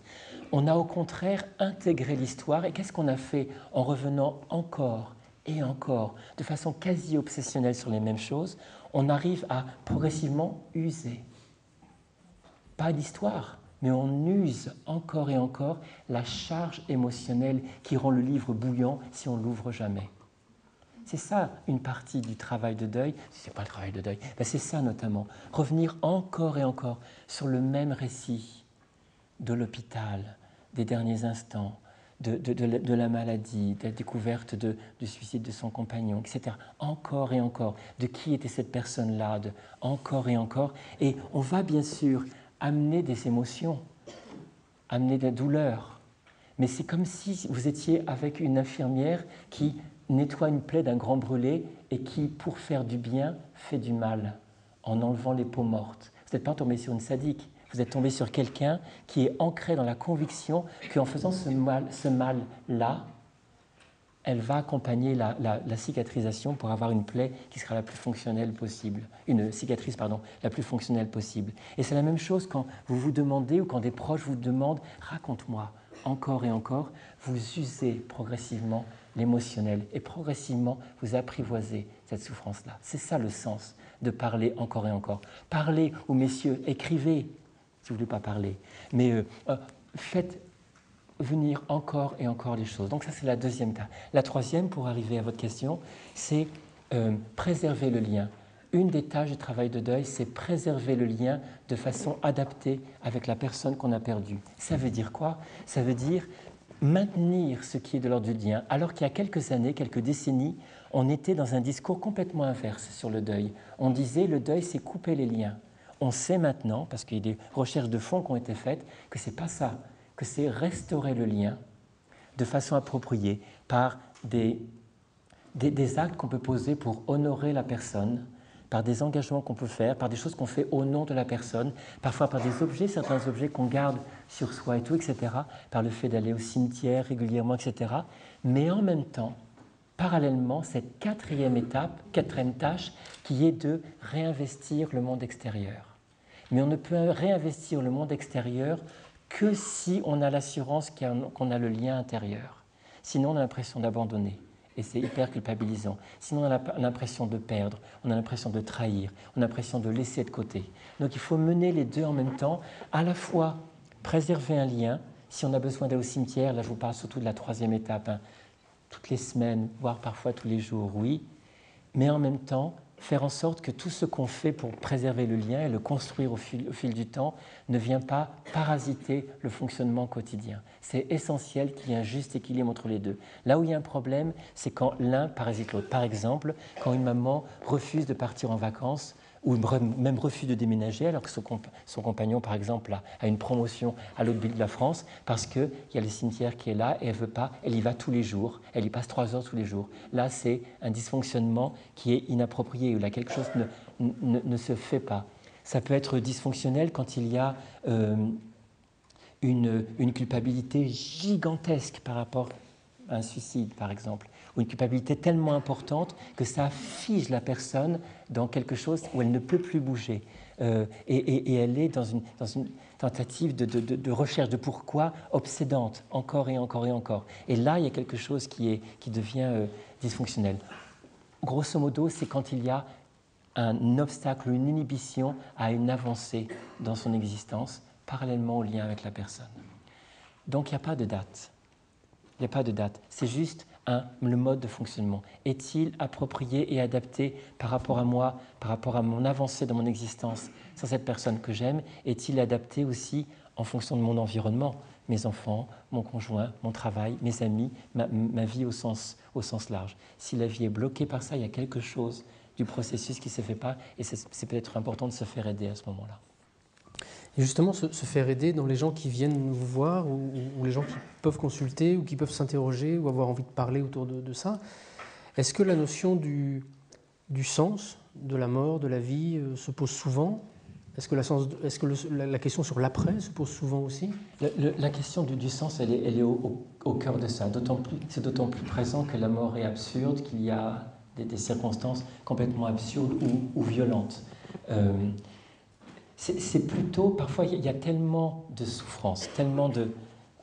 On a au contraire intégré l'histoire. Et qu'est-ce qu'on a fait en revenant encore et encore, de façon quasi obsessionnelle sur les mêmes choses ? On arrive à progressivement user. Pas d'histoire, mais on use encore et encore la charge émotionnelle qui rend le livre bouillant si on ne l'ouvre jamais. C'est ça une partie du travail de deuil. Si ce n'est pas le travail de deuil, ben c'est ça notamment. Revenir encore et encore sur le même récit de l'hôpital, des derniers instants, de la maladie, de la découverte du suicide de son compagnon, etc. Encore et encore. De qui était cette personne-là, encore et encore. Et on va bien sûr amener des émotions, amener de la douleur. Mais c'est comme si vous étiez avec une infirmière qui nettoie une plaie d'un grand brûlé et qui, pour faire du bien, fait du mal, en enlevant les peaux mortes. Vous n'êtes pas tombé sur une sadique. Vous êtes tombé sur quelqu'un qui est ancré dans la conviction qu'en faisant ce mal-là, elle va accompagner la cicatrisation pour avoir une plaie qui sera la plus fonctionnelle possible. Une cicatrice, pardon, la plus fonctionnelle possible. Et c'est la même chose quand vous vous demandez ou quand des proches vous demandent « raconte-moi » encore et encore, vous usez progressivement l'émotionnel et progressivement vous apprivoisez cette souffrance-là. C'est ça le sens de parler encore et encore. Parlez, ou messieurs, écrivez, si vous ne voulez pas parler. Mais faites venir encore et encore les choses. Donc ça, c'est la deuxième tâche. La troisième, pour arriver à votre question, c'est préserver le lien. Une des tâches du travail de deuil, c'est préserver le lien de façon adaptée avec la personne qu'on a perdue. Ça veut dire quoi ? Ça veut dire maintenir ce qui est de l'ordre du lien, alors qu'il y a quelques années, quelques décennies, on était dans un discours complètement inverse sur le deuil. On disait le deuil, c'est couper les liens. On sait maintenant, parce qu'il y a des recherches de fond qui ont été faites, que ce n'est pas ça, que c'est restaurer le lien de façon appropriée par des actes qu'on peut poser pour honorer la personne, par des engagements qu'on peut faire, par des choses qu'on fait au nom de la personne, parfois par des objets, certains objets qu'on garde sur soi et tout, etc., par le fait d'aller au cimetière régulièrement, etc. Mais en même temps, parallèlement, cette quatrième tâche qui est de réinvestir le monde extérieur. Mais on ne peut réinvestir le monde extérieur que si on a l'assurance qu'on a le lien intérieur. Sinon, on a l'impression d'abandonner. Et c'est hyper culpabilisant. Sinon, on a l'impression de perdre, on a l'impression de trahir, on a l'impression de laisser de côté. Donc, il faut mener les deux en même temps, à la fois préserver un lien. Si on a besoin d'aller au cimetière, là, je vous parle surtout de la troisième étape, hein, toutes les semaines, voire parfois tous les jours, oui, mais en même temps, faire en sorte que tout ce qu'on fait pour préserver le lien et le construire au fil du temps ne vient pas parasiter le fonctionnement quotidien. C'est essentiel qu'il y ait un juste équilibre entre les deux. Là où il y a un problème, c'est quand l'un parasite l'autre. Par exemple, quand une maman refuse de partir en vacances ou même refuse de déménager alors que son compagnon, par exemple, a une promotion à l'autre bout de la France parce qu'il y a le cimetière qui est là et elle veut pas, elle y va tous les jours, elle y passe 3 heures tous les jours. Là, c'est un dysfonctionnement qui est inapproprié, où là, quelque chose ne se fait pas. Ça peut être dysfonctionnel quand il y a une culpabilité gigantesque par rapport à un suicide, par exemple, ou une culpabilité tellement importante que ça fige la personne dans quelque chose où elle ne peut plus bouger. Et elle est dans une tentative de recherche de pourquoi obsédante, encore et encore et encore. Et là, il y a quelque chose qui devient dysfonctionnel. Grosso modo, c'est quand il y a un obstacle, une inhibition à une avancée dans son existence, parallèlement au lien avec la personne. Donc, il n'y a pas de date. Il n'y a pas de date. C'est juste le mode de fonctionnement. Est-il approprié et adapté par rapport à moi, par rapport à mon avancée dans mon existence sans cette personne que j'aime? Est-il adapté aussi en fonction de mon environnement, mes enfants, mon conjoint, mon travail, mes amis, ma vie au sens large? Si la vie est bloquée par ça, il y a quelque chose du processus qui ne se fait pas et c'est peut-être important de se faire aider à ce moment-là. Et justement, se faire aider dans les gens qui viennent vous voir ou les gens qui peuvent consulter ou qui peuvent s'interroger ou avoir envie de parler autour de ça, est-ce que la notion du sens, de la mort, de la vie se pose souvent? Est-ce que la question sur l'après se pose souvent aussi? La question du sens, elle est au cœur de ça. C'est d'autant plus présent que la mort est absurde, qu'il y a des circonstances complètement absurdes ou violentes. C'est plutôt, parfois, il y a tellement de souffrance,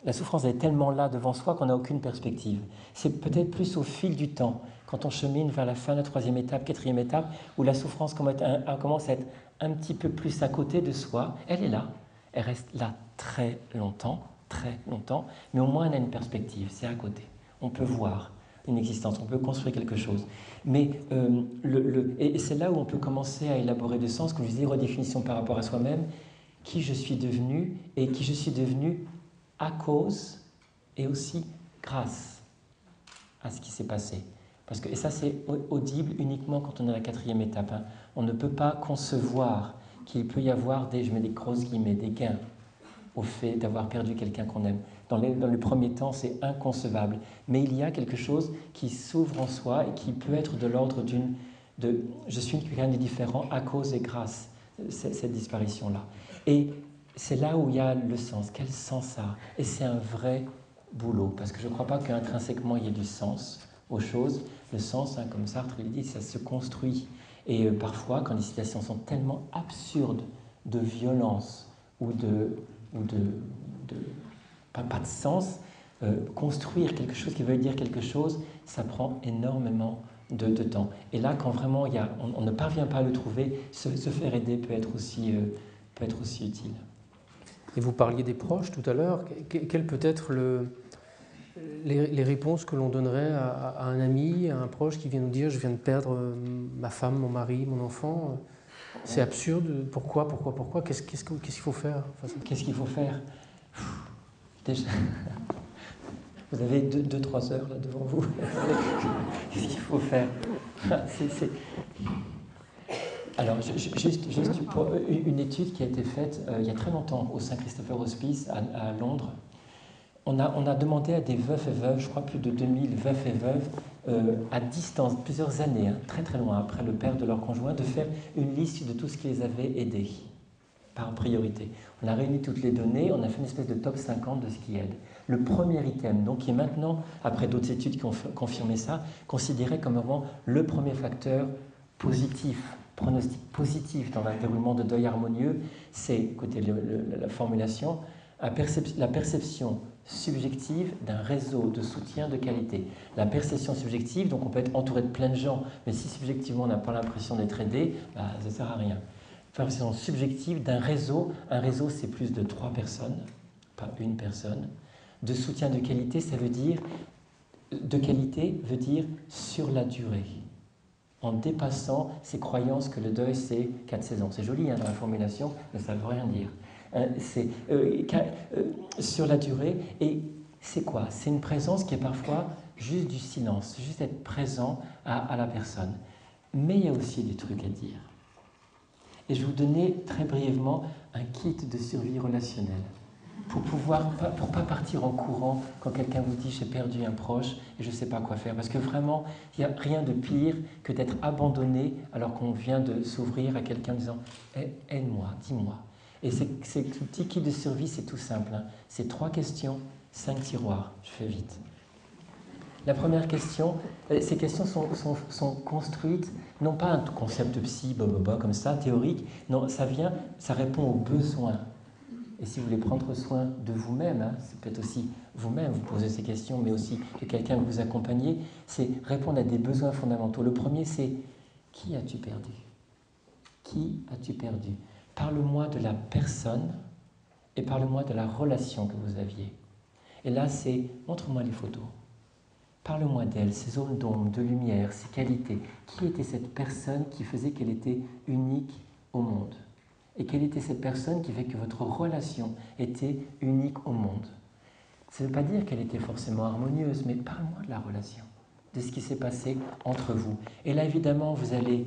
la souffrance est tellement là devant soi qu'on n'a aucune perspective. C'est peut-être plus au fil du temps, quand on chemine vers la fin de la 3e étape, 4e étape, où la souffrance commence à être un petit peu plus à côté de soi. Elle est là, elle reste là très longtemps, mais au moins elle a une perspective, c'est à côté. On peut voir une existence, on peut construire quelque chose. Mais et c'est là où on peut commencer à élaborer des sens, comme je disais, redéfinition par rapport à soi-même, qui je suis devenu et qui je suis devenu à cause et aussi grâce à ce qui s'est passé. Et ça, c'est audible uniquement quand on est à la 4e étape. Hein. On ne peut pas concevoir qu'il peut y avoir je mets des grosses guillemets, des gains au fait d'avoir perdu quelqu'un qu'on aime. Dans le premier temps, c'est inconcevable. Mais il y a quelque chose qui s'ouvre en soi et qui peut être de l'ordre je suis quelqu'un de différent à cause et grâce, cette disparition-là. Et c'est là où il y a le sens. Quel sens ça a? Et c'est un vrai boulot, parce que je ne crois pas qu'intrinsèquement il y ait du sens aux choses. Le sens, hein, comme Sartre le dit, ça se construit. Et parfois, quand les situations sont tellement absurdes de violence ou pas de sens, construire quelque chose qui veut dire quelque chose, ça prend énormément de temps. Et là, quand vraiment on ne parvient pas à le trouver, se faire aider peut être aussi utile. Et vous parliez des proches tout à l'heure. Quelles peut être les réponses que l'on donnerait à un ami, à un proche qui vient nous dire « je viens de perdre ma femme, mon mari, mon enfant ». C'est absurde. Pourquoi? Qu'est-ce qu'il faut faire? Qu'est-ce qu'il faut faire? Déjà, vous avez 2-3 heures là devant vous. Qu'est-ce qu'il faut faire? Alors, juste une étude qui a été faite il y a très longtemps au Saint-Christopher Hospice à Londres. On a demandé à des veufs et veuves, je crois plus de 2000 veufs et veuves, à distance, plusieurs années, hein, très très loin après le père de leur conjoint, de faire une liste de tout ce qui les avait aidés, par priorité. On a réuni toutes les données, on a fait une espèce de top 50 de ce qui aide. Le premier item, donc, qui est maintenant, après d'autres études qui ont confirmé ça, considéré comme vraiment le premier facteur positif, pronostic positif dans un déroulement de deuil harmonieux, c'est, écoutez la formulation, la perception subjective d'un réseau de soutien de qualité. La perception subjective, donc on peut être entouré de plein de gens, mais si subjectivement on n'a pas l'impression d'être aidé, ça ne sert à rien. La perception subjective d'un réseau, un réseau c'est plus de 3 personnes, pas une personne. De soutien de qualité, ça veut dire de qualité veut dire sur la durée, en dépassant ces croyances que le deuil c'est 4 saisons. C'est joli dans la formulation, mais ça ne veut rien dire. C'est sur la durée, et c'est quoi? C'est une présence qui est parfois juste du silence, juste être présent à la personne. Mais il y a aussi des trucs à dire. Et je vais vous donner très brièvement un kit de survie relationnelle pour pas partir en courant quand quelqu'un vous dit j'ai perdu un proche et je ne sais pas quoi faire. Parce que vraiment, il n'y a rien de pire que d'être abandonné alors qu'on vient de s'ouvrir à quelqu'un en disant aide-moi, dis-moi. Et ce petit kit de survie, c'est tout simple. C'est 3 questions, 5 tiroirs. Je fais vite. La première question, ces questions sont construites, non pas un concept psy, comme ça, théorique, non, ça répond aux besoins. Et si vous voulez prendre soin de vous-même, c'est peut-être aussi vous-même, vous posez ces questions, mais aussi de quelqu'un que vous accompagnez, c'est répondre à des besoins fondamentaux. Le premier, c'est qui as-tu perdu? Qui as-tu perdu? Parle-moi de la personne et parle-moi de la relation que vous aviez. Et là, c'est montre-moi les photos. Parle-moi d'elle, ses zones d'ombre, de lumière, ses qualités. Qui était cette personne qui faisait qu'elle était unique au monde? Et quelle était cette personne qui fait que votre relation était unique au monde? Ça ne veut pas dire qu'elle était forcément harmonieuse, mais parle-moi de la relation, de ce qui s'est passé entre vous. Et là, évidemment, vous allez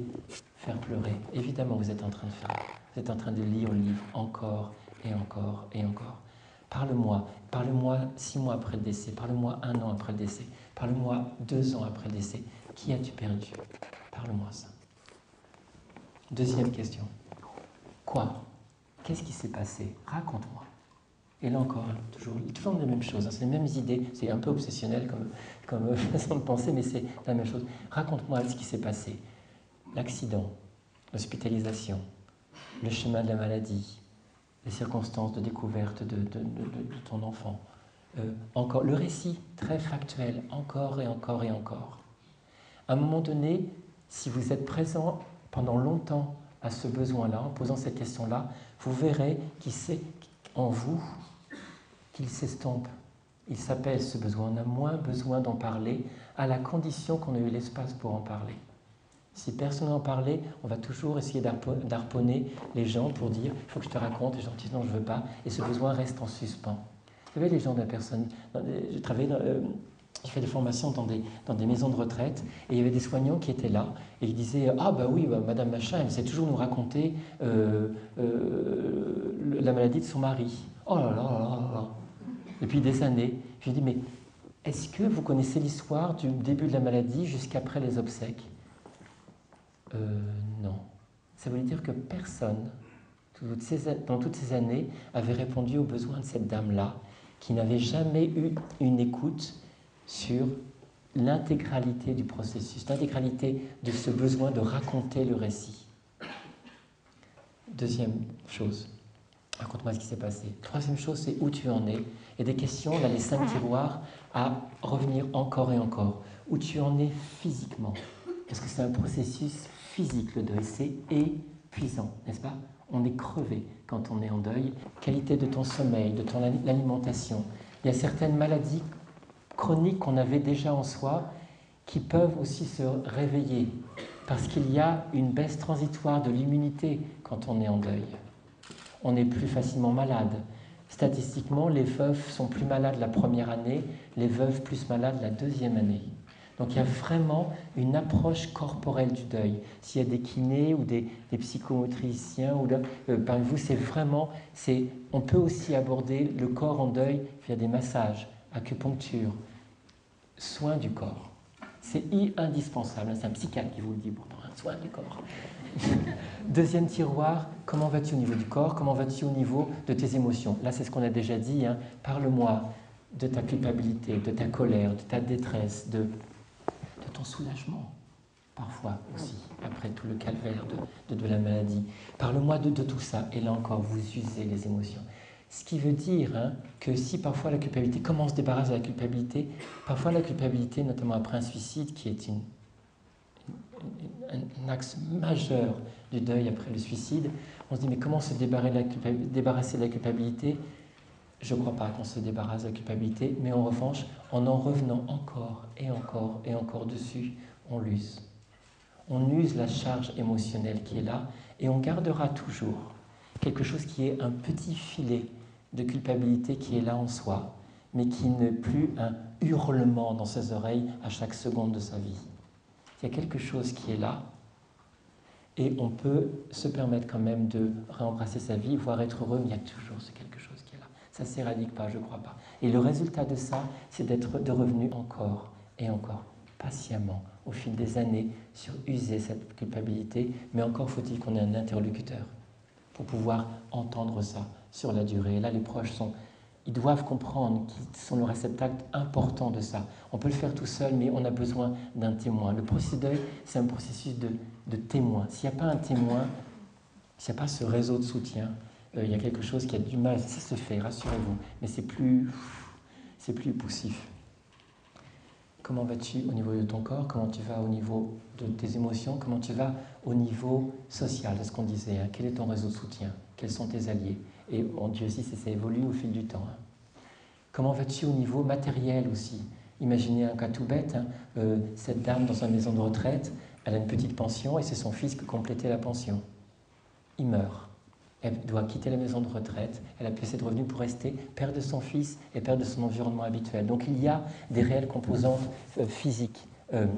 faire pleurer. Évidemment, vous êtes en train de faire. Vous êtes en train de lire le livre encore et encore et encore. Parle-moi 6 mois après le décès, parle-moi 1 an après le décès, parle-moi 2 ans après le décès. Qui as-tu perdu? Parle-moi ça. Deuxième question. Quoi? Qu'est-ce qui s'est passé? Raconte-moi. Et là encore, toujours les mêmes choses, c'est les mêmes idées, c'est un peu obsessionnel comme façon de penser, mais c'est la même chose. Raconte-moi ce qui s'est passé. L'accident, l'hospitalisation, le chemin de la maladie, les circonstances de découverte de ton enfant. Encore le récit très factuel, encore et encore et encore. À un moment donné, si vous êtes présent pendant longtemps à ce besoin-là, en posant cette question-là, vous verrez qu'il s'est en vous, qu'il s'estompe. Il s'apaise ce besoin. On a moins besoin d'en parler à la condition qu'on ait eu l'espace pour en parler. Si personne n'en parlait, on va toujours essayer d'harponner les gens pour dire « il faut que je te raconte » et les gens disent « non, je ne veux pas » et ce besoin reste en suspens. Vous savez, les gens de la personne... J'ai fait des formations dans des maisons de retraite et il y avait des soignants qui étaient là et ils disaient « ah bah oui, Madame Machin, elle sait toujours nous raconter la maladie de son mari. Oh là là là là là !» Depuis des années, je lui dis « mais est-ce que vous connaissez l'histoire du début de la maladie jusqu'après les obsèques ?» Non. Ça veut dire que personne, dans toutes ces années, avait répondu aux besoins de cette dame-là, qui n'avait jamais eu une écoute sur l'intégralité du processus, l'intégralité de ce besoin de raconter le récit. Deuxième chose, raconte-moi ce qui s'est passé. Troisième chose, c'est où tu en es. Et des questions, on a les 5 tiroirs à revenir encore et encore. Où tu en es physiquement. Parce que c'est un processus physique, le deuil, c'est épuisant, n'est-ce pas? On est crevé quand on est en deuil. Qualité de ton sommeil, de ton alimentation. Il y a certaines maladies chroniques qu'on avait déjà en soi qui peuvent aussi se réveiller parce qu'il y a une baisse transitoire de l'immunité quand on est en deuil. On est plus facilement malade. Statistiquement, les veuves sont plus malades la première année, les veuves plus malades la deuxième année. Donc il y a vraiment une approche corporelle du deuil. S'il y a des kinés ou des psychomotriciens, parmi vous, on peut aussi aborder le corps en deuil via des massages, acupuncture, soins du corps. C'est indispensable, c'est un psychiatre qui vous le dit pourtant, soin du corps. Deuxième tiroir, comment vas-tu au niveau du corps, comment vas-tu au niveau de tes émotions? Là, c'est ce qu'on a déjà dit, parle-moi de ta culpabilité, de ta colère, de ta détresse, de ton soulagement, parfois aussi, après tout le calvaire de la maladie. Parle-moi de tout ça. Et là encore, vous usez les émotions. Ce qui veut dire que si parfois la culpabilité, comment on se débarrasse de la culpabilité? Parfois la culpabilité, notamment après un suicide, qui est un axe majeur du deuil après le suicide, on se dit mais comment se débarrasser de la culpabilité? je ne crois pas qu'on se débarrasse de la culpabilité, mais en revanche, en revenant encore et encore et encore dessus, on l'use. On use la charge émotionnelle qui est là et on gardera toujours quelque chose qui est un petit filet de culpabilité qui est là en soi, mais qui n'est plus un hurlement dans ses oreilles à chaque seconde de sa vie. Il y a quelque chose qui est là et on peut se permettre quand même de réembrasser sa vie, voire être heureux, mais il y a toujours ce quelque chose qui est là. Ça ne s'éradique pas, je ne crois pas. Et le résultat de ça, c'est de revenu encore et encore, patiemment, au fil des années, sur user cette culpabilité, mais encore faut-il qu'on ait un interlocuteur pour pouvoir entendre ça sur la durée. Et là, les proches ils doivent comprendre qu'ils sont le réceptacle important de ça. On peut le faire tout seul, mais on a besoin d'un témoin. Le processus de deuil, c'est un processus de témoin. S'il n'y a pas un témoin, s'il n'y a pas ce réseau de soutien, il y a quelque chose qui a du mal. Ça se fait, rassurez-vous, mais c'est plus poussif. Comment vas-tu au niveau de ton corps? Comment tu vas au niveau de tes émotions? Comment tu vas au niveau social? C'est ce qu'on disait. Hein. Quel est ton réseau de soutien? Quels sont tes alliés? Et on dit aussi que ça évolue au fil du temps. Hein. Comment vas-tu au niveau matériel aussi? Imaginez un cas tout bête. Hein. Cette dame dans une maison de retraite, elle a une petite pension et c'est son fils qui complétait la pension. Il meurt. Elle doit quitter la maison de retraite, elle a plus assez de revenus pour rester père de son fils et père de son environnement habituel. Donc il y a des réelles composantes physiques,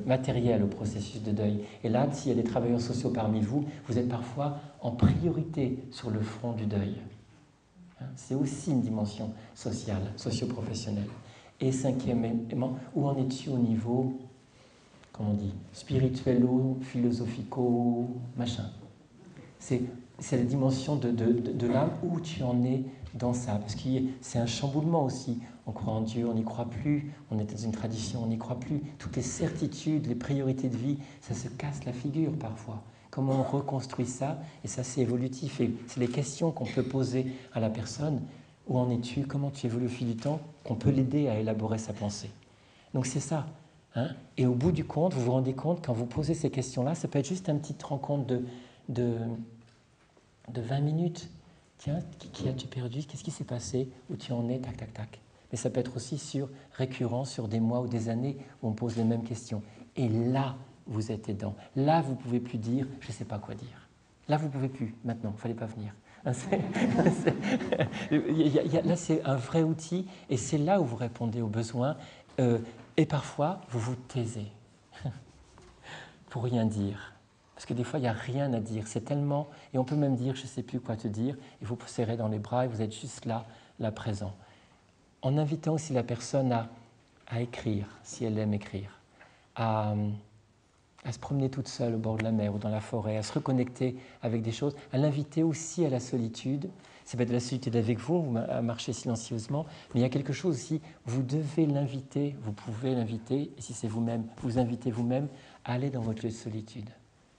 matérielles au processus de deuil. Et là, s'il y a des travailleurs sociaux parmi vous, vous êtes parfois en priorité sur le front du deuil. Hein, c'est aussi une dimension sociale, socio-professionnelle. Et cinquièmement, où en es-tu au niveau, comment on dit, spirituello, philosophico, machin? C'est la dimension de l'âme où tu en es dans ça. Parce que c'est un chamboulement aussi. On croit en Dieu, on n'y croit plus. On est dans une tradition, on n'y croit plus. Toutes les certitudes, les priorités de vie, ça se casse la figure parfois. Comment on reconstruit ça? Et ça, c'est évolutif. Et c'est les questions qu'on peut poser à la personne. Où en es-tu? Comment tu évolues au fil du temps? Qu'on peut l'aider à élaborer sa pensée. Donc c'est ça. Hein? Et au bout du compte, vous vous rendez compte, quand vous posez ces questions-là, ça peut être juste une petite rencontre de 20 minutes. Tiens, qui as-tu perdu? Qu'est-ce qui s'est passé? Où tu en es? Tac, tac, tac. Mais ça peut être aussi récurrent sur des mois ou des années où on pose les mêmes questions. Et là, vous êtes aidant. Là, vous ne pouvez plus dire « je ne sais pas quoi dire ». Là, vous ne pouvez plus. Maintenant, il ne fallait pas venir. Là, c'est un vrai outil et c'est là où vous répondez aux besoins. Et parfois, vous vous taisez pour rien dire. Parce que des fois, il n'y a rien à dire. C'est tellement... Et on peut même dire, je ne sais plus quoi te dire, et vous serrez dans les bras et vous êtes juste là présent. En invitant aussi la personne à écrire, si elle aime écrire, à se promener toute seule au bord de la mer ou dans la forêt, à se reconnecter avec des choses, à l'inviter aussi à la solitude. Ça peut être la solitude avec vous, à marcher silencieusement, mais il y a quelque chose aussi, vous devez l'inviter, vous pouvez l'inviter, et si c'est vous-même, vous invitez vous-même à aller dans votre lieu de solitude.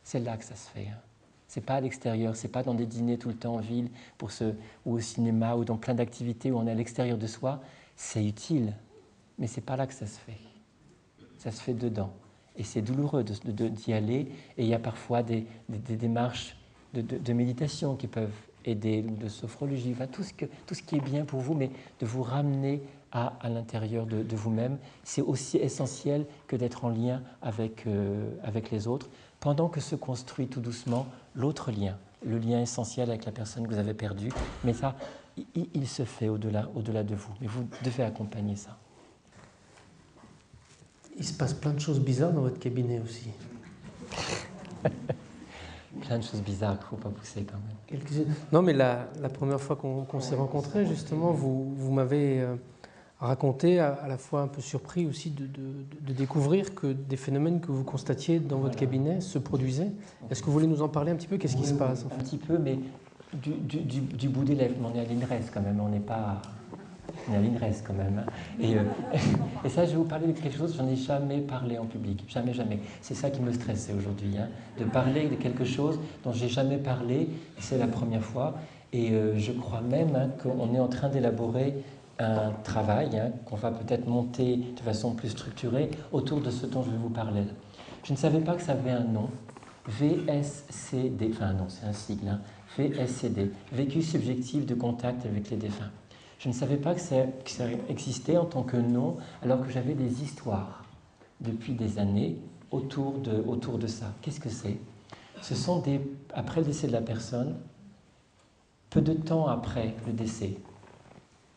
C'est là que ça se fait. Hein. Ce n'est pas à l'extérieur, ce n'est pas dans des dîners tout le temps en ville ou au cinéma ou dans plein d'activités où on est à l'extérieur de soi. C'est utile, mais ce n'est pas là que ça se fait. Ça se fait dedans. Et c'est douloureux d'y aller. Et il y a parfois des démarches de méditation qui peuvent aider, de sophrologie, enfin, tout ce qui est bien pour vous, mais de vous ramener à l'intérieur de vous-même. C'est aussi essentiel que d'être en lien avec les autres, pendant que se construit tout doucement l'autre lien, le lien essentiel avec la personne que vous avez perdue. Mais ça, il se fait au-delà de vous. Mais vous devez accompagner ça. Il se passe plein de choses bizarres dans votre cabinet aussi. Plein de choses bizarres qu'il ne faut pas pousser quand même. Non, mais la première fois qu'on s'est rencontrés, justement, vous m'avez raconté, à la fois un peu surpris aussi, de découvrir que des phénomènes que vous constatiez dans votre cabinet se produisaient. Est-ce que vous voulez nous en parler un petit peu? Qu'est-ce qui se passe en fait? Un petit peu, mais du bout des lèvres. On est à l'INRES quand même, on n'est pas... On est à l'INRES quand même. Hein. Et ça, je vais vous parler de quelque chose, j'en ai jamais parlé en public. Jamais, jamais. C'est ça qui me stressait aujourd'hui. Hein, de parler de quelque chose dont j'ai jamais parlé, et c'est la première fois. Et je crois même qu'on est en train d'élaborer un travail qu'on va peut-être monter de façon plus structurée autour de ce dont je vais vous parler. Je ne savais pas que ça avait un nom. VSCD, enfin non, c'est un sigle. Hein, VSCD, vécu subjectif de contact avec les défunts. Je ne savais pas que ça existait en tant que nom, alors que j'avais des histoires depuis des années autour de ça. Qu'est-ce que c'est? Ce sont après le décès de la personne, peu de temps après le décès,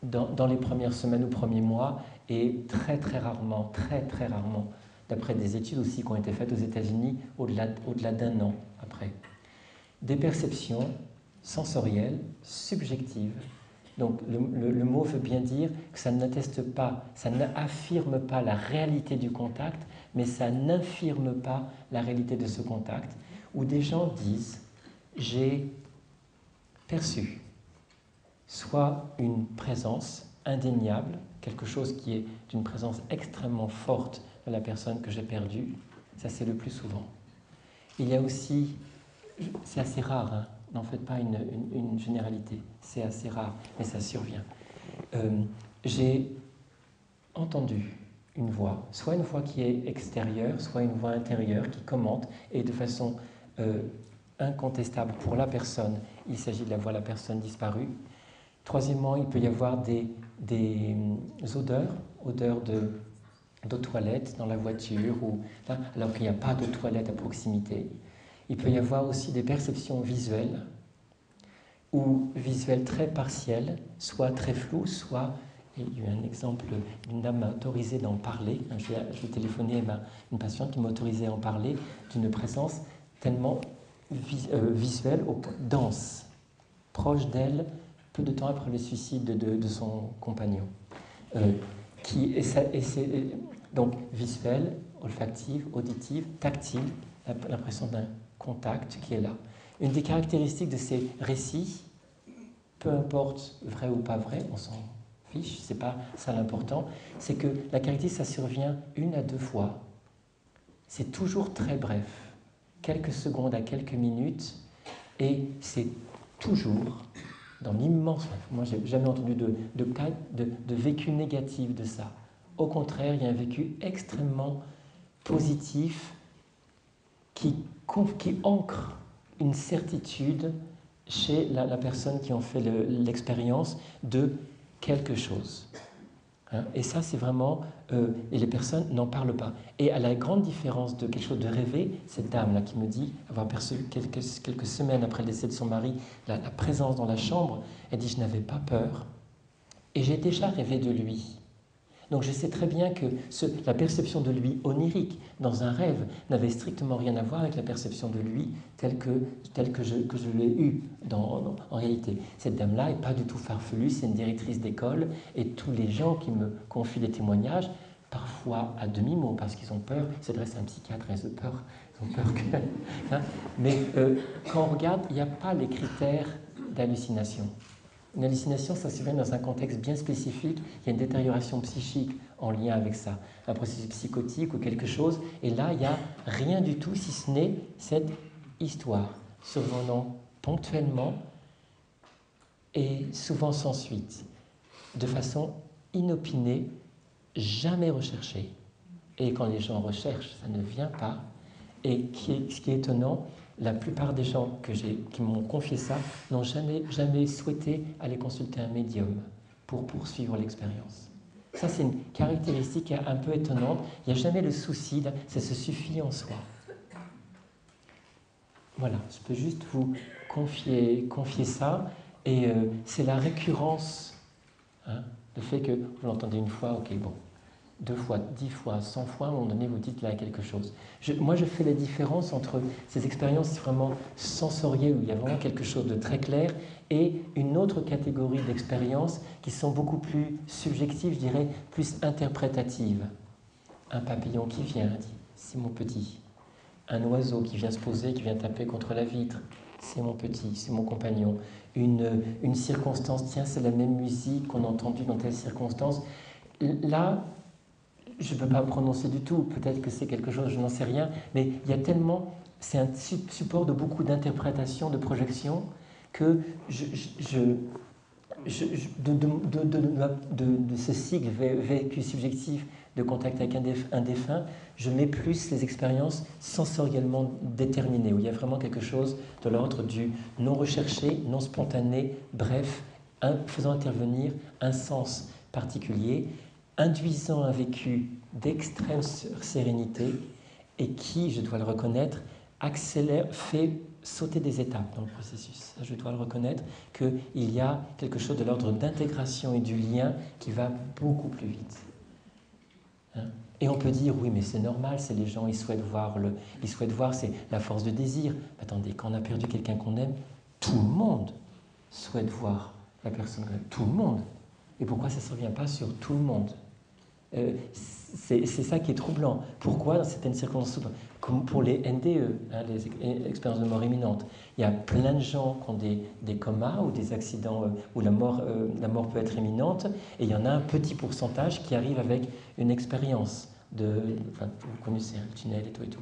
dans les premières semaines ou premiers mois, et très rarement, d'après des études aussi qui ont été faites aux États-Unis, au-delà d'un an après. Des perceptions sensorielles, subjectives. Donc le mot veut bien dire que ça n'atteste pas, ça n'affirme pas la réalité du contact, mais ça n'infirme pas la réalité de ce contact, où des gens disent « j'ai perçu » soit une présence indéniable, quelque chose qui est d'une présence extrêmement forte de la personne que j'ai perdue, ça c'est le plus souvent. Il y a aussi, c'est assez rare, hein, n'en faites pas une généralité, c'est assez rare, mais ça survient. J'ai entendu une voix, soit une voix qui est extérieure, soit une voix intérieure qui commente, et de façon incontestable pour la personne, il s'agit de la voix de la personne disparue. Troisièmement, il peut y avoir des odeurs d'eau toilette dans la voiture, alors qu'il n'y a pas d'eau toilette à proximité. Il peut y avoir aussi des perceptions visuelles, ou visuelles très partielles, soit très floues, soit... Il y a eu un exemple d'une dame m'a autorisé d'en parler. J'ai téléphoné à une patiente qui m'a autorisé à en parler d'une présence tellement visuelle, dense, proche d'elle, peu de temps après le suicide de son compagnon. Donc visuelle, olfactive, auditive, tactile, l'impression d'un contact qui est là. Une des caractéristiques de ces récits, peu importe vrai ou pas vrai, on s'en fiche, c'est pas ça l'important, c'est que la caractéristique, ça survient 1 à 2 fois. C'est toujours très bref, quelques secondes à quelques minutes, et c'est toujours dans l'immense... Moi, je n'ai jamais entendu de vécu négatif de ça. Au contraire, il y a un vécu extrêmement positif qui ancre une certitude chez la personne qui en fait l'expérience de quelque chose. Hein, et ça, c'est vraiment... et les personnes n'en parlent pas. Et à la grande différence de quelque chose de rêvé, cette dame-là qui me dit avoir perçu quelques semaines après le décès de son mari la présence dans la chambre, elle dit « je n'avais pas peur et j'ai déjà rêvé de lui ». Donc je sais très bien que la perception de lui onirique dans un rêve n'avait strictement rien à voir avec la perception de lui telle que je l'ai eue en réalité. Cette dame-là n'est pas du tout farfelue, c'est une directrice d'école, et tous les gens qui me confient des témoignages, parfois à demi-mot parce qu'ils ont peur, ils s'adressent à un psychiatre et ils ont peur que... Hein, mais quand on regarde, il n'y a pas les critères d'hallucination. Une hallucination, ça survient dans un contexte bien spécifique, il y a une détérioration psychique en lien avec ça, un processus psychotique ou quelque chose, et là, il n'y a rien du tout, si ce n'est cette histoire, survenant ponctuellement et souvent sans suite, de façon inopinée, jamais recherchée. Et quand les gens recherchent, ça ne vient pas. Et ce qui est étonnant, la plupart des gens qui m'ont confié ça n'ont jamais souhaité aller consulter un médium pour poursuivre l'expérience. Ça, c'est une caractéristique un peu étonnante. Il n'y a jamais le souci, ça se suffit en soi. Voilà, je peux juste vous confier ça. Et c'est la récurrence, hein, le fait que vous l'entendez une fois, ok, bon. 2 fois, 10 fois, 100 fois, à un moment donné, vous dites là quelque chose. Moi, je fais la différence entre ces expériences vraiment sensorielles, où il y a vraiment quelque chose de très clair, et une autre catégorie d'expériences qui sont beaucoup plus subjectives, je dirais, plus interprétatives. Un papillon qui vient, dit « c'est mon petit ». Un oiseau qui vient se poser, qui vient taper contre la vitre, c'est mon petit, c'est mon compagnon. Une circonstance, tiens, c'est la même musique qu'on a entendue dans telle circonstance. Là, je ne peux pas me prononcer du tout, peut-être que c'est quelque chose, je n'en sais rien, mais il y a tellement, c'est un support de beaucoup d'interprétation, de projection, que de ce cycle vécu subjectif de contact avec un défunt, je mets plus les expériences sensoriellement déterminées, où il y a vraiment quelque chose de l'ordre du non recherché, non spontané, bref faisant intervenir un sens particulier, induisant un vécu d'extrême sérénité et qui, je dois le reconnaître, accélère, fait sauter des étapes dans le processus. Je dois le reconnaître qu'il y a quelque chose de l'ordre d'intégration et du lien qui va beaucoup plus vite. Et on peut dire, oui, mais c'est normal, c'est les gens, ils souhaitent voir, c'est la force de désir. Attendez, quand on a perdu quelqu'un qu'on aime, tout le monde souhaite voir la personne, tout le monde. Et pourquoi ça ne se revient pas sur tout le monde? C'est ça qui est troublant. Pourquoi, dans certaines circonstances, comme pour les NDE, les expériences de mort imminente, il y a plein de gens qui ont des comas ou des accidents où la mort peut être imminente, et il y en a un petit pourcentage qui arrive avec une expérience vous connaissez le tunnel et tout.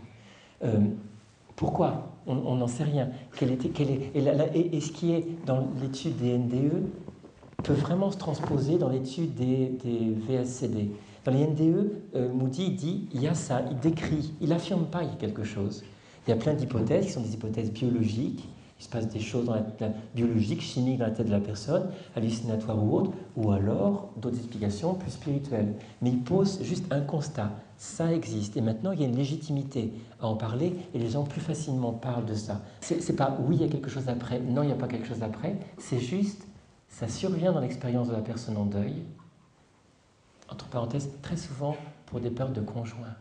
Pourquoi? On n'en sait rien. Et ce qui est dans l'étude des NDE peut vraiment se transposer dans l'étude des VSCD. Dans les NDE, Moody dit, il y a ça, il décrit, il n'affirme pas qu'il y a quelque chose. Il y a plein d'hypothèses qui sont des hypothèses biologiques. Il se passe des choses dans la biologique, chimique dans la tête de la personne, hallucinatoires ou autres, ou alors d'autres explications plus spirituelles. Mais il pose juste un constat. Ça existe. Et maintenant, il y a une légitimité à en parler et les gens plus facilement parlent de ça. C'est pas oui, il y a quelque chose après, non, il n'y a pas quelque chose après. C'est juste, ça survient dans l'expérience de la personne en deuil. Entre parenthèses, très souvent pour des pertes de conjoints.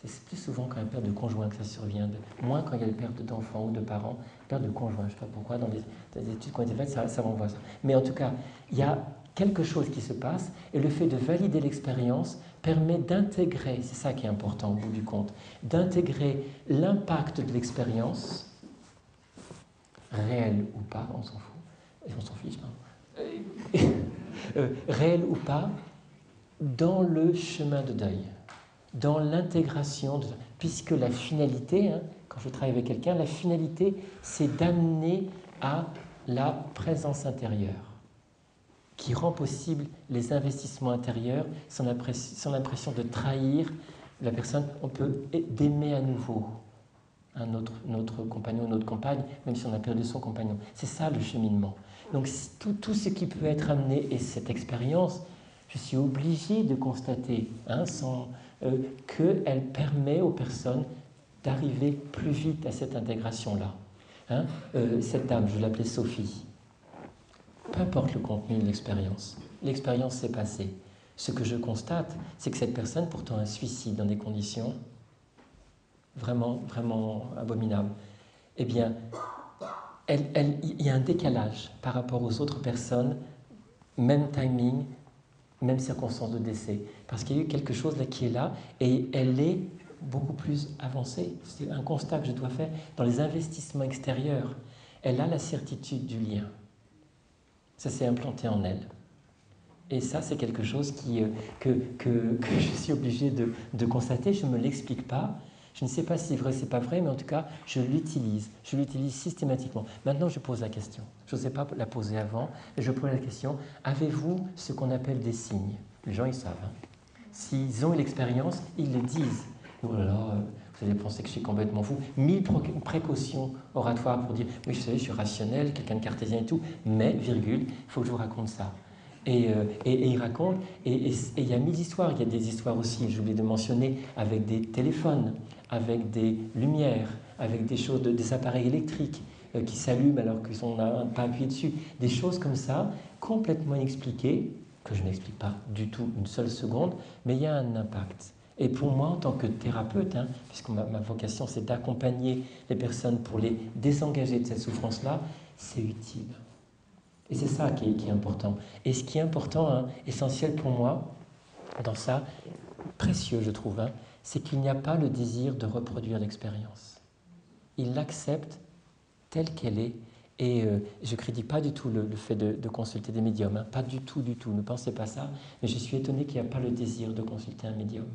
C'est plus souvent quand il y a une perte de conjoint que ça survient, moins quand il y a une perte d'enfants ou de parents, perte de conjoint. Je ne sais pas pourquoi, dans les études qui ont été faites, ça renvoie ça. Mais en tout cas, il y a quelque chose qui se passe et le fait de valider l'expérience permet d'intégrer, c'est ça qui est important au bout du compte, d'intégrer l'impact de l'expérience, réel ou pas, on s'en fout, on s'en fiche, réel ou pas, dans le chemin de deuil, dans l'intégration, puisque la finalité, quand je travaille avec quelqu'un, la finalité, c'est d'amener à la présence intérieure, qui rend possible les investissements intérieurs sans l'impression de trahir la personne. On peut d'aimer à nouveau notre compagnon ou notre compagne, même si on a perdu son compagnon. C'est ça le cheminement. Donc tout ce qui peut être amené, et cette expérience, je suis obligé de constater qu'elle permet aux personnes d'arriver plus vite à cette intégration-là. Cette dame, je l'appelais Sophie. Peu importe le contenu de l'expérience s'est passée. Ce que je constate, c'est que cette personne, pourtant un suicide dans des conditions vraiment, vraiment abominables, eh bien, il y a un décalage par rapport aux autres personnes, même timing, même circonstance de décès, parce qu'il y a eu quelque chose là qui est là, et elle est beaucoup plus avancée. C'est un constat que je dois faire dans les investissements extérieurs. Elle a la certitude du lien. Ça s'est implanté en elle. Et ça, c'est quelque chose que je suis obligé de constater. Je ne me l'explique pas. Je ne sais pas si c'est vrai, c'est pas vrai, mais en tout cas, je l'utilise. Je l'utilise systématiquement. Maintenant, je pose la question. Je n'osais pas la poser avant, mais je pose la question. Avez-vous ce qu'on appelle des signes? Les gens, ils savent. S'ils ont eu l'expérience, ils le disent. Oh là là, vous allez penser que je suis complètement fou. 1000 précautions oratoires pour dire, oui, je sais, je suis rationnel, quelqu'un de cartésien et tout, mais, virgule, il faut que je vous raconte ça. Et il raconte, et il y a 1000 histoires. Il y a des histoires aussi, j'ai oublié de mentionner, avec des téléphones, avec des lumières, avec des choses, des appareils électriques qui s'allument alors qu'on n'a pas appuyé dessus. Des choses comme ça, complètement inexpliquées, que je n'explique pas du tout une seule seconde, mais il y a un impact. Et pour moi, en tant que thérapeute, puisque ma vocation c'est d'accompagner les personnes pour les désengager de cette souffrance-là, c'est utile. Et c'est ça qui est important. Et ce qui est important, essentiel pour moi, dans ça, précieux je trouve, c'est qu'il n'y a pas le désir de reproduire l'expérience. Il l'accepte telle qu'elle est. Et je ne critique pas du tout le fait de consulter des médiums, pas du tout, ne pensez pas ça. Mais je suis étonné qu'il n'y a pas le désir de consulter un médium.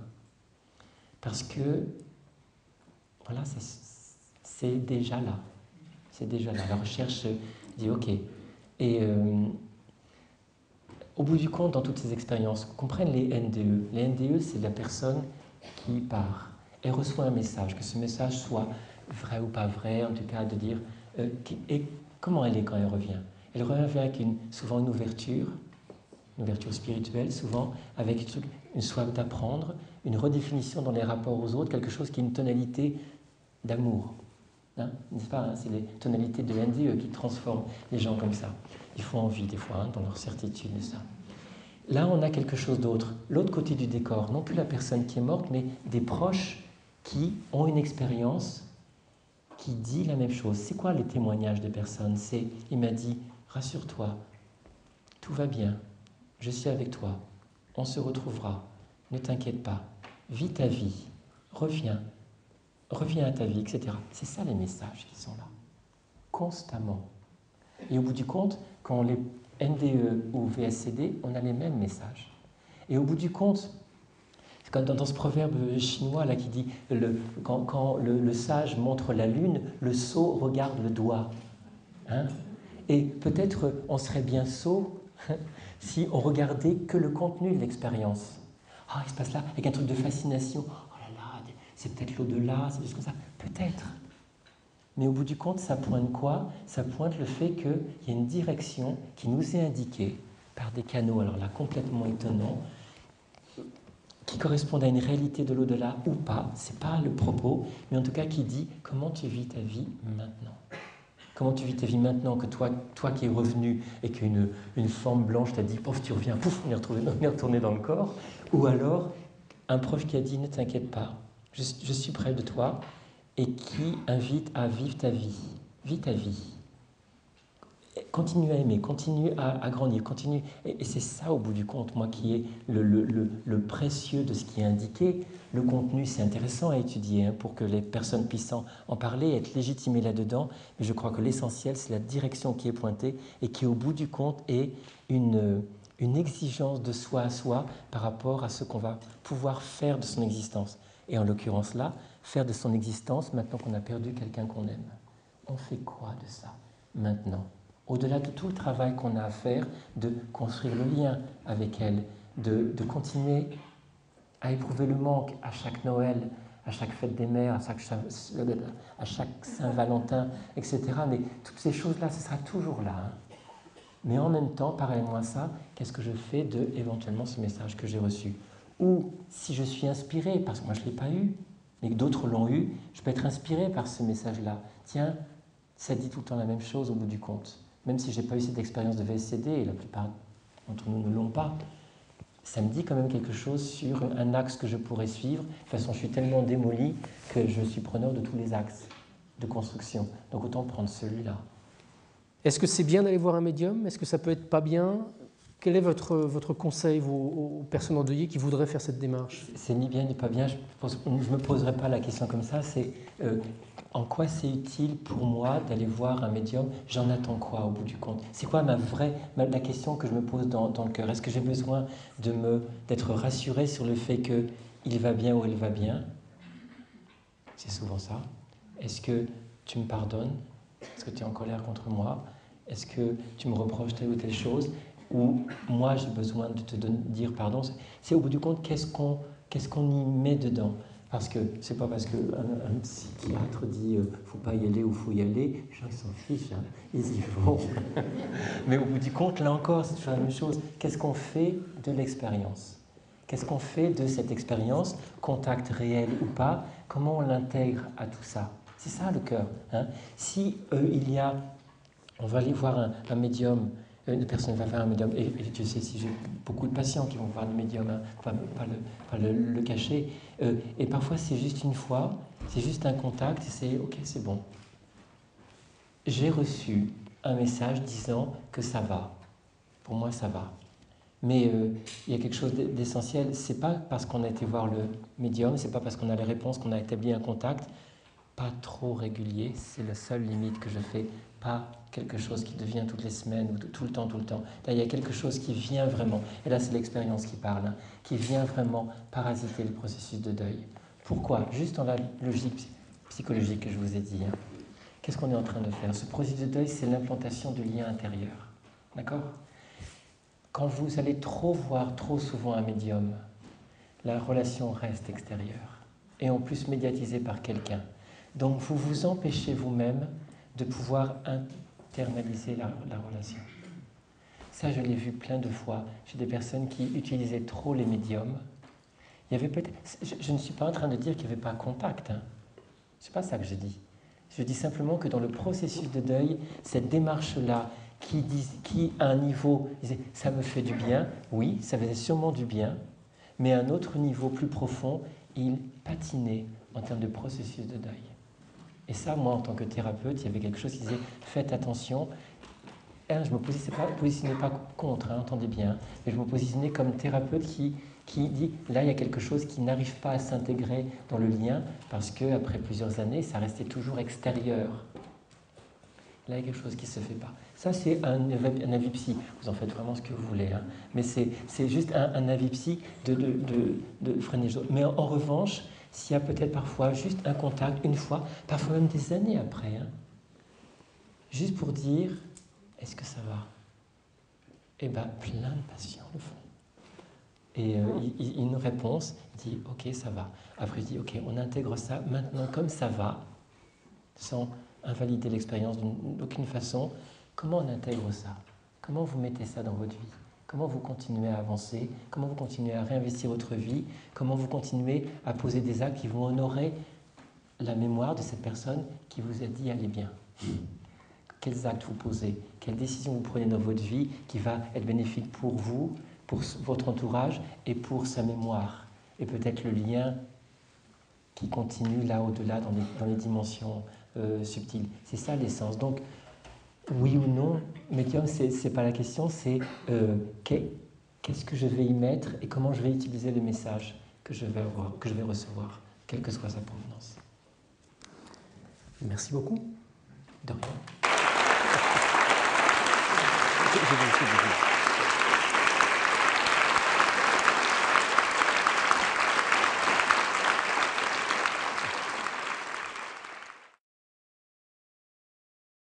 Parce que, voilà, c'est déjà là. C'est déjà là. La recherche dit OK. Et au bout du compte, dans toutes ces expériences, comprennent les NDE. Les NDE, c'est la personne qui part et reçoit un message, que ce message soit vrai ou pas vrai, en tout cas de dire et comment elle est quand elle revient. Elle revient avec souvent une ouverture spirituelle, souvent avec une soif d'apprendre, une redéfinition dans les rapports aux autres, quelque chose qui est une tonalité d'amour. Hein, n'est-ce pas, hein, c'est les tonalités de NDE qui transforment les gens comme ça. Ils font envie des fois, hein, dans leur certitude de ça. Là, on a quelque chose d'autre. L'autre côté du décor, non plus la personne qui est morte, mais des proches qui ont une expérience qui dit la même chose. C'est quoi les témoignages des personnes? C'est, il m'a dit, rassure-toi, tout va bien, je suis avec toi, on se retrouvera, ne t'inquiète pas, vis ta vie, reviens à ta vie, etc. C'est ça les messages qui sont là, constamment. Et au bout du compte, quand on les NDE ou VSCD, on a les mêmes messages. Et au bout du compte, c'est comme dans ce proverbe chinois là qui dit quand le sage montre la lune, le sot regarde le doigt. Hein? Et peut-être on serait bien sot si on regardait que le contenu de l'expérience. Ah, il se passe là avec un truc de fascination. Oh là là, c'est peut-être l'au-delà, c'est juste comme ça. Peut-être. Mais au bout du compte, ça pointe quoi? Ça pointe le fait qu'il y a une direction qui nous est indiquée par des canaux, alors là, complètement étonnants, qui correspondent à une réalité de l'au-delà ou pas. Ce n'est pas le propos, mais en tout cas qui dit comment tu vis ta vie maintenant. Comment tu vis ta vie maintenant que toi qui es revenu et qu'une forme blanche t'a dit, pouf, tu reviens, pouf, on est retourné dans le corps. Ou alors, un proche qui a dit, ne t'inquiète pas, je suis près de toi, et qui invite à vivre ta vie. Vis ta vie. Continue à aimer, continue à grandir, continue. Et c'est ça, au bout du compte, moi, qui est le précieux de ce qui est indiqué. Le contenu, c'est intéressant à étudier hein, pour que les personnes puissent en parler, être légitimées là-dedans. Mais je crois que l'essentiel, c'est la direction qui est pointée et qui, au bout du compte, est une exigence de soi à soi par rapport à ce qu'on va pouvoir faire de son existence. Et en l'occurrence là, faire de son existence maintenant qu'on a perdu quelqu'un qu'on aime. On fait quoi de ça maintenant? Au-delà de tout le travail qu'on a à faire, de construire le lien avec elle, de continuer à éprouver le manque à chaque Noël, à chaque fête des mères, à chaque Saint-Valentin, etc. Mais toutes ces choses-là, ce sera toujours là. Hein. Mais en même temps, parallèlement à ça, qu'est-ce que je fais de éventuellement ce message que j'ai reçu? Ou si je suis inspiré, parce que moi je ne l'ai pas eu, mais que d'autres l'ont eu, je peux être inspiré par ce message-là. Tiens, ça dit tout le temps la même chose au bout du compte. Même si je n'ai pas eu cette expérience de VSCD, et la plupart d'entre nous ne l'ont pas, ça me dit quand même quelque chose sur un axe que je pourrais suivre. De toute façon, je suis tellement démoli que je suis preneur de tous les axes de construction. Donc autant prendre celui-là. Est-ce que c'est bien d'aller voir un médium? Est-ce que ça peut être pas bien? Quel est votre conseil aux personnes endeuillées qui voudraient faire cette démarche? C'est ni bien ni pas bien. Je ne me poserai pas la question comme ça. C'est en quoi c'est utile pour moi d'aller voir un médium? J'en attends quoi au bout du compte? C'est quoi la question que je me pose dans le cœur? Est-ce que j'ai besoin d'être rassuré sur le fait qu'il va bien ou elle va bien? C'est souvent ça. Est-ce que tu me pardonnes? Est-ce que tu es en colère contre moi? Est-ce que tu me reproches telle ou telle chose? Ou moi j'ai besoin de te dire pardon? C'est au bout du compte qu'est-ce qu'on y met dedans? Parce que c'est pas parce qu'un psychiatre dit faut pas y aller ou faut y aller, les gens ils s'en fichent, hein, ils y vont. Mais au bout du compte, là encore, c'est toujours la même chose. Qu'est-ce qu'on fait de l'expérience? Qu'est-ce qu'on fait de cette expérience, contact réel ou pas? Comment on l'intègre à tout ça? C'est ça le cœur. Hein. Si on va aller voir un médium, une personne va faire un médium, et je sais si j'ai beaucoup de patients qui vont voir le médium, hein, pas le cacher, et parfois c'est juste une fois, c'est juste un contact, et c'est ok, c'est bon. J'ai reçu un message disant que ça va. Pour moi, ça va. Mais il y a quelque chose d'essentiel. C'est pas parce qu'on a été voir le médium, c'est pas parce qu'on a les réponses qu'on a établi un contact. Pas trop régulier, c'est la seule limite que je fais. Pas quelque chose qui devient toutes les semaines ou tout le temps. Là, il y a quelque chose qui vient vraiment, et là c'est l'expérience qui parle, hein, qui vient vraiment parasiter le processus de deuil. Pourquoi? Juste dans la logique psychologique que je vous ai dit. Hein. Qu'est-ce qu'on est en train de faire? Ce processus de deuil, c'est l'implantation du lien intérieur. D'accord? Quand vous allez voir trop souvent un médium, la relation reste extérieure, et en plus médiatisée par quelqu'un. Donc vous vous empêchez vous-même de pouvoir externaliser la relation. Ça, je l'ai vu plein de fois chez des personnes qui utilisaient trop les médiums. Il y avait peut-être, je ne suis pas en train de dire qu'il n'y avait pas contact. Hein. Ce n'est pas ça que je dis. Je dis simplement que dans le processus de deuil, cette démarche-là, qui à un niveau disait « ça me fait du bien », oui, ça faisait sûrement du bien, mais à un autre niveau plus profond, il patinait en termes de processus de deuil. Et ça, moi, en tant que thérapeute, il y avait quelque chose qui disait « faites attention ». Je ne me positionnais pas contre, hein, entendez bien, mais je me positionnais comme thérapeute qui dit là, il y a quelque chose qui n'arrive pas à s'intégrer dans le lien parce qu'après plusieurs années, ça restait toujours extérieur. Là, il y a quelque chose qui ne se fait pas. Ça, c'est un avis psy. Vous en faites vraiment ce que vous voulez. Hein. Mais c'est juste un avis psy de freiner. Mais en revanche, s'il y a peut-être parfois juste un contact, une fois, parfois même des années après, hein, juste pour dire, est-ce que ça va? Eh bien, plein de patients le font. Et une réponse dit, ok, ça va. Après, je dis, ok, on intègre ça maintenant comme ça va, sans invalider l'expérience d'aucune façon. Comment on intègre ça? Comment vous mettez ça dans votre vie? Comment vous continuez à avancer? Comment vous continuez à réinvestir votre vie? Comment vous continuez à poser des actes qui vont honorer la mémoire de cette personne qui vous a dit allez bien? Quels actes vous posez? Quelles décisions vous prenez dans votre vie qui va être bénéfique pour vous, pour votre entourage et pour sa mémoire? Et peut-être le lien qui continue là au-delà dans les dimensions subtiles. C'est ça l'essence. Donc, oui ou non, médium, c'est pas la question, c'est qu'est-ce que je vais y mettre et comment je vais utiliser le message que je vais recevoir, quelle que soit sa provenance. Merci beaucoup. De rien.